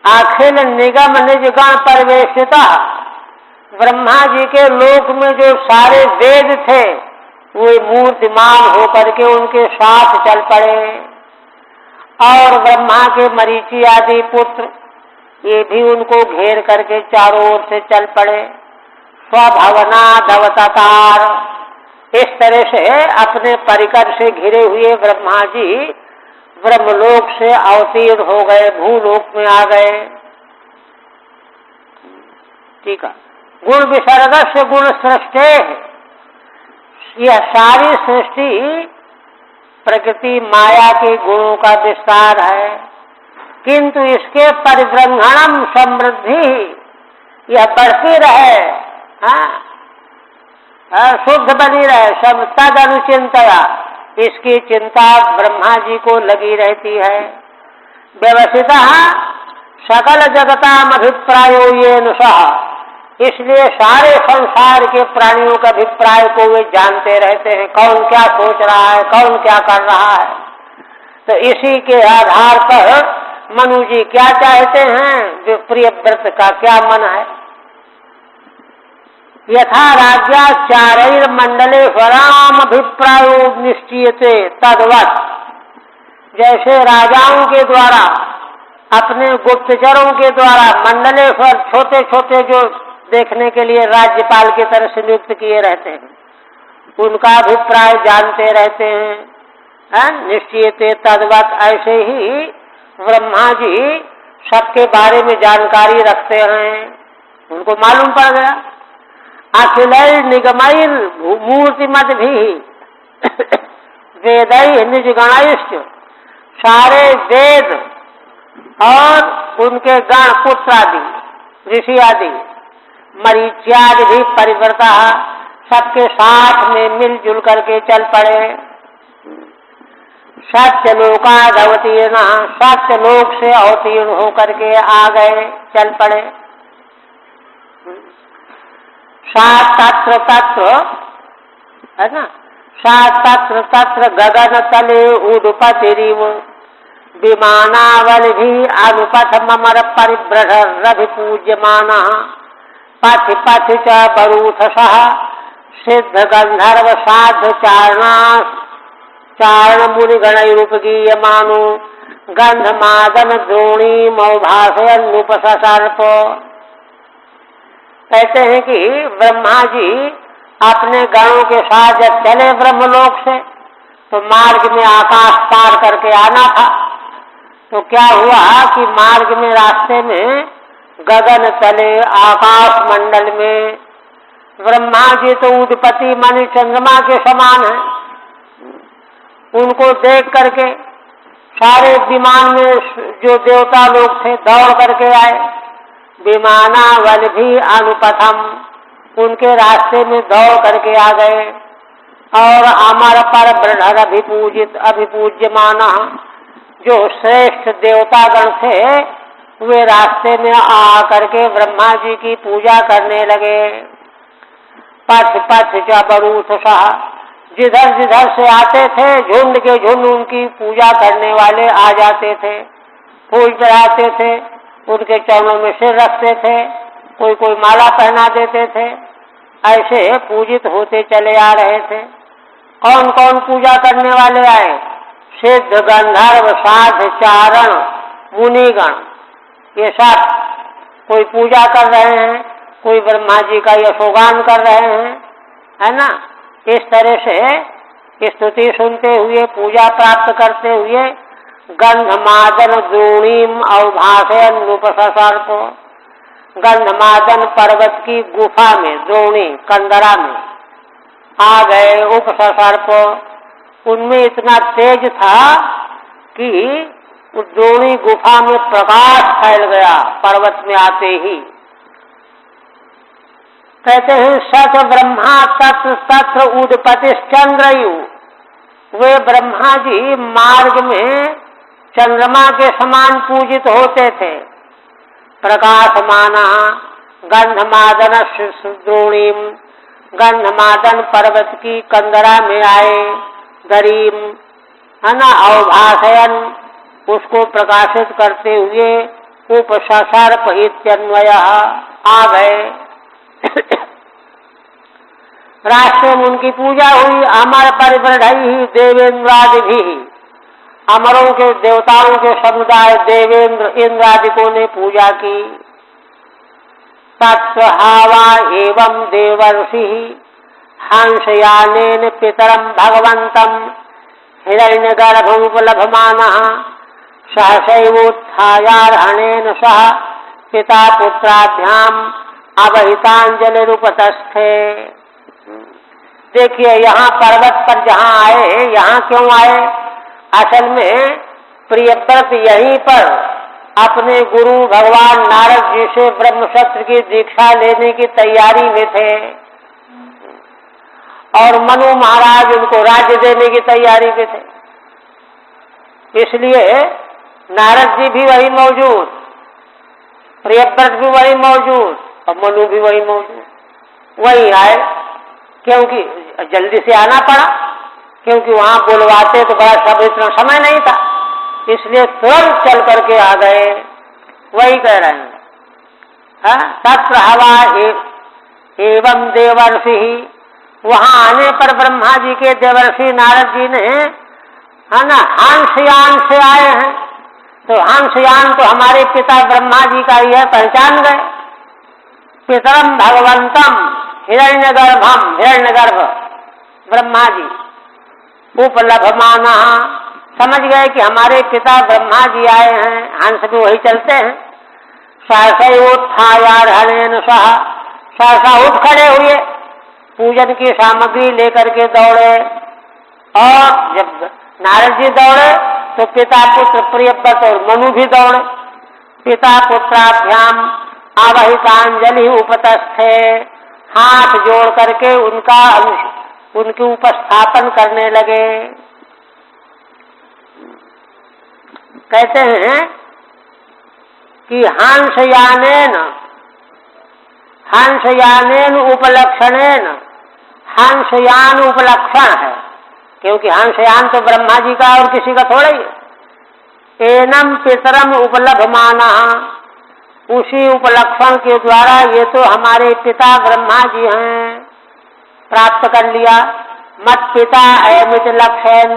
अखिल निगम निज गण परिवेशिता, ब्रह्मा जी के लोक में जो सारे वेद थे वे मूर्तिमान होकर के उनके साथ चल पड़े, और ब्रह्मा के मरीचि आदि पुत्र ये भी उनको घेर करके चारों ओर से चल पड़े। स्वभावना धवताकार, इस तरह से अपने परिकर से घिरे हुए ब्रह्मा जी ब्रह्मलोक से अवतीर्ण हो गए, भूलोक में आ गए। ठीक है। गुण विसर्ग से गुण सृष्टि, यह सारी सृष्टि प्रकृति माया के गुणों का विस्तार है, किंतु इसके परिब्रह्मणम समृद्धि, यह बढ़ती रहे, शुद्ध बनी रहे, सब तद अनुचिंतया, इसकी चिंता ब्रह्मा जी को लगी रहती है। व्यवसिता सकल जगताम अभिप्रायो ये नुसह, इसलिए सारे संसार के प्राणियों के अभिप्राय को वे जानते रहते हैं, कौन क्या सोच रहा है, कौन क्या कर रहा है। तो इसी के आधार पर मनु जी क्या चाहते हैं, जो प्रिय व्रत का क्या मन है। यथा राज्या चारैर मंडले स्वराम अभिप्रायो निश्चयते तद्वत्, जैसे राजाओं के द्वारा अपने गुप्तचरों के द्वारा मंडलेश्वर छोटे छोटे जो देखने के लिए राज्यपाल की तरह से नियुक्त किए रहते हैं, उनका अभिप्राय जानते रहते हैं, निश्चयते तद्वत्, ऐसे ही ब्रह्मा जी सबके बारे में जानकारी रखते हैं, उनको मालूम पड़ गया। अखिलैर निगमैर मूर्तिमद भी वेदै निज गणैश्च, सारे वेद और उनके गण पुत्र आदि ऋषि आदि मरीच्यादि भी परिवर्ता सबके साथ में मिलजुल करके चल पड़े। सत्य लोकादवतीर्ण, सत्य लोक से अवतीर्ण होकर के आ गए, चल पड़े। सात तत्र तत्र, है ना, सात तत्र तत्र गगन तले उदपतिरिव, विमानावल भी अनुपथ ममर परिभ्रढ़ रभि पूज्यमान, पथ पथ च बरूथ सह सिद्ध गंधर्व साध चारणा चारण मुनि गणरूप गीयमानो, गंध मादन द्रोणी मौभाषयन उपसर्प। कहते हैं कि ब्रह्मा जी अपने गणों के साथ जब चले ब्रह्मलोक से, तो मार्ग में आकाश पार करके आना था। तो क्या हुआ कि मार्ग में रास्ते में गगन तले आकाश मंडल में ब्रह्मा जी तो उदपति मानी चंद्रमा के समान है, उनको देख करके सारे विमान में जो देवता लोग थे दौड़ करके आए। विमानावल भी अनुपथम, उनके रास्ते में दौड़ करके आ गए। और अमर पर ब्रढ़ अभिपूजित अभिपूज्यमान, जो श्रेष्ठ देवतागण थे वे रास्ते में आ करके ब्रह्मा जी की पूजा करने लगे। पथ पथ च बरूथ सह, जिधर जिधर से आते थे झुंड के झुंड उनकी पूजा करने वाले आ जाते थे, फूल चढ़ाते थे, उनके चरणों में सिर रखते थे, कोई कोई माला पहना देते थे, ऐसे पूजित होते चले आ रहे थे। कौन कौन पूजा करने वाले आए? सिद्ध गंधर्व साध चारण मुनिगण, ये सब कोई पूजा कर रहे हैं, कोई ब्रह्मा जी का यशोगान कर रहे हैं, है ना। इस तरह से स्तुति सुनते हुए पूजा प्राप्त करते हुए गंधमादन द्रोणीम अवभाषयन उपसर्प, गंधमादन पर्वत की गुफा में, द्रोणी कंदरा में आ गए। उपसर्प, उनमें इतना तेज था कि उस द्रोणी गुफा में प्रकाश फैल गया पर्वत में आते ही। कहते हैं सच ब्रह्मा तत्र तत्र उदपतिश्चंद्रयु, वे ब्रह्मा जी मार्ग में चंद्रमा के समान पूजित होते थे। प्रकाशमानः गंधमादन द्रोणीम, गंधमादन पर्वत की कंदरा में आए, दरीम है ना, अवभाषयन उसको प्रकाशित करते हुए, उपसर्प इत्यन्वय आ गए। राष्ट्र में उनकी पूजा हुई। अमर परिवृढ़ देवेंद्रादि भी, अमरों के देवताओं के समुदाय देवेंद्र इंद्रादिकों ने पूजा की। तत्स्वहावा एवं देवर्षि हंसयानेन पितरम भगवंतम हिरण्यगर्भमुपलभमानः सहसैवोत्थायार्हणेन सह पिता पुत्राभ्याम अवहितांजलिरुपतस्थे। देखिए यहाँ पर्वत पर जहाँ आए, यहाँ क्यों आए? असल में प्रियव्रत यहीं पर अपने गुरु भगवान नारद जी से ब्रह्मशस्त्र की दीक्षा लेने की तैयारी में थे और मनु महाराज उनको राज्य देने की तैयारी में थे। इसलिए नारद जी भी वही मौजूद, प्रियव्रत भी वही मौजूद और मनु भी वही मौजूद, वही आए। क्योंकि जल्दी से आना पड़ा, क्योंकि वहां बुलवाते तो बड़ा सब इतना समय नहीं था, इसलिए तुरंत चल करके आ गए। वही कह रहे हैं तत्र हवा एवं देवर्षि। वहां आने पर ब्रह्मा जी के देवर्षि नारद जी ने है ना हंसयान से आए हैं, तो हंसयान तो हमारे पिता ब्रह्मा जी का ही है, पहचान गए। पितरम भगवंतम हिरण्यगर्भम, हिरण्यगर्भ ब्रह्मा जी, उपलभमानः समझ गए कि हमारे पिता ब्रह्मा जी आए हैं, हंस भी वही चलते हैं। सहसैवोत्थायार्हणेन सह, सहसा उठ खड़े हुए, पूजन की सामग्री लेकर के दौड़े। और जब नारद जी दौड़े तो पिता पुत्र प्रियव्रत और मनु भी दौड़े। पिता पुत्राभ्याम आवाहितांजलि उपतस्थे, हाथ जोड़ करके उनके उपस्थापन करने लगे। कहते हैं कि हंसयानेन उपलक्षणेन, हंसयान उपलक्षण है, क्योंकि हंसयान तो ब्रह्मा जी का और किसी का थोड़ा ही है। एनम पितरम उपलभमानः, उसी उपलक्षण के द्वारा ये तो हमारे पिता ब्रह्मा जी हैं, प्राप्त कर लिया। मत पिता अयमित लक्षण,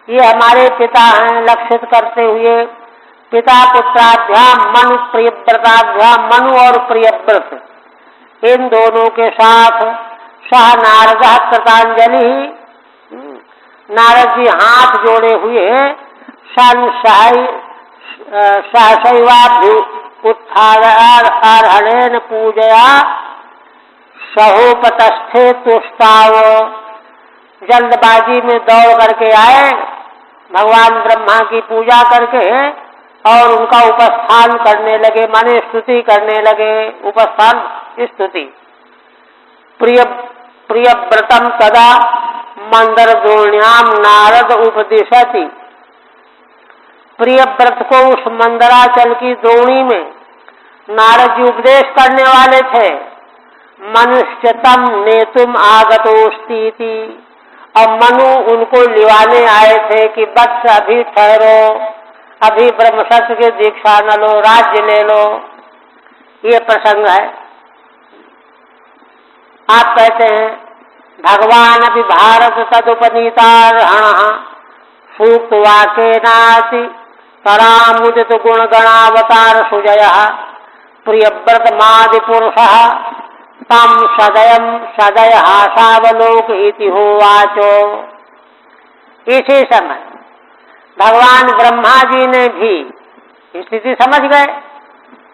ये हमारे पिता हैं, लक्षित करते हुए। पिता पुत्राभ्याम मनु प्रियव्रताभ्याम, मनु और प्रियव्रत इन दोनों के साथ सह नारद कृतांजलि, नारद जी हाथ जोड़े हुए सहसैवाभ्यु उत्थायार्हणेन पूजया सहोपतस्थे तुष्टाव। जल्दबाजी में दौड़ करके आए, भगवान ब्रह्मा की पूजा करके और उनका उपस्थान करने लगे, माने स्तुति करने लगे। उपस्थान स्तुति। प्रियव्रतम तदा मंदर द्रोण्याम नारद उपदिशति। प्रियव्रत को उस मंदराचल की द्रोणी में नारद जी उपदेश करने वाले थे। मनुष्यतम नेतुम आगतोस्तीति, और मनु उनको लिवाने आए थे कि बस अभी ठहरो, अभी ब्रह्मशस्त्र की दीक्षा न लो, राज्य ले लो। ये प्रसंग है। आप कहते हैं भगवान अभी भारत तदुपनीतार्हणः सूक्त वाक्येनाति तरामुदित गुणगणावतार सुजयः प्रियव्रत मादि पुरुषः तम सदय हासावलोक इति होवाचो। इसी समय भगवान ब्रह्मा जी ने भी स्थिति समझ गए,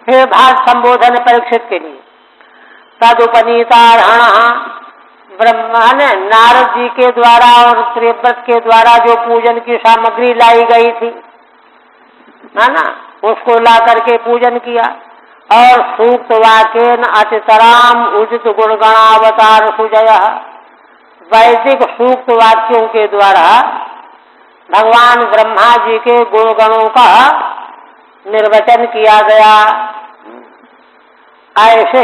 फिर भाग संबोधन परीक्षित के लिए। तदुपनीतार्हणः, ब्रह्मा ने नारद जी के द्वारा और प्रियव्रत के द्वारा जो पूजन की सामग्री लाई गई थी, है ना, उसको ला करके पूजन किया। और सूक्त वाक्येन अतितराम उदित गुणगणावतार सुजयः, वैदिक सूक्त वाक्यों के द्वारा भगवान ब्रह्मा जी के गुणगणों का निर्वचन किया गया। ऐसे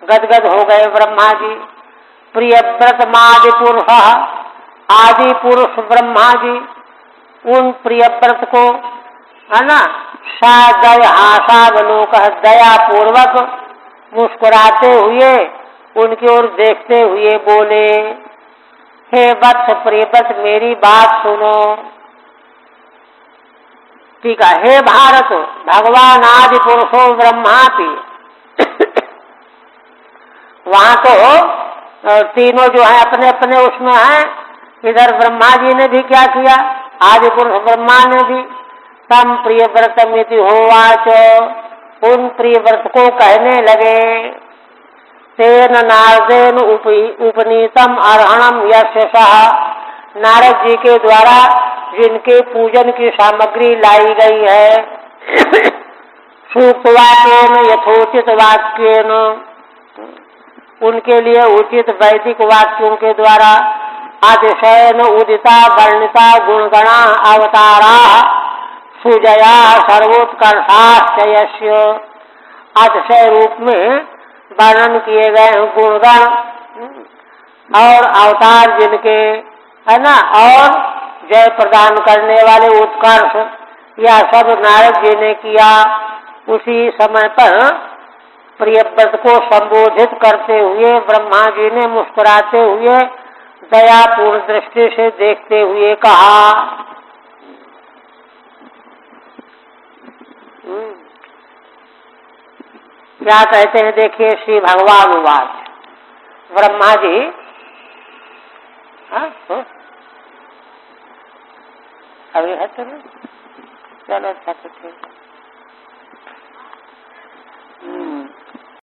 गदगद हो गए ब्रह्मा जी। प्रियव्रत आदि पुरुष, आदि पुरुष ब्रह्मा जी उन प्रियव्रत को, है ना, सादय हासावलोक, दया पूर्वक मुस्कुराते हुए उनकी ओर देखते हुए बोले, हे वत्स प्रियव्रत मेरी बात सुनो। ठीक है, हे भारत भगवान आदि पुरुषो ब्रह्मापि। वहां तो तीनों जो है अपने अपने उसमें हैं। इधर ब्रह्मा जी ने भी क्या किया, आदि पुरुष ब्रह्मा ने भी तम प्रियव्रतमिति होवाच, उन प्रियव्रत को कहने लगे, तेन नारदेन उपनीतम अर्हणम यस्य सह, नारद जी के द्वारा जिनके पूजन की सामग्री लाई गई है, सूक्तवाक्येन यथोचित वाक्येन, उनके लिए उचित वैदिक वाक्यों के द्वारा, अतिशयन उदिता वर्णिता गुणगणा अवतारा सुजया सर्वोत्कर्षाश्चयस्य, अतिशय रूप में वर्णन किए गए गुणगण और अवतार जिनके, है ना, और जय प्रदान करने वाले उत्कर्ष, यह सब नारद जी ने किया। उसी समय पर प्रियव्रत को संबोधित करते हुए ब्रह्मा जी ने मुस्कुराते हुए दयापूर्ण दृष्टि से देखते हुए कहा, क्या कहते हैं देखिए, श्री भगवान उवाच, ब्रह्मा जी, अभी है तो नहीं, चलो अच्छा ठीक है।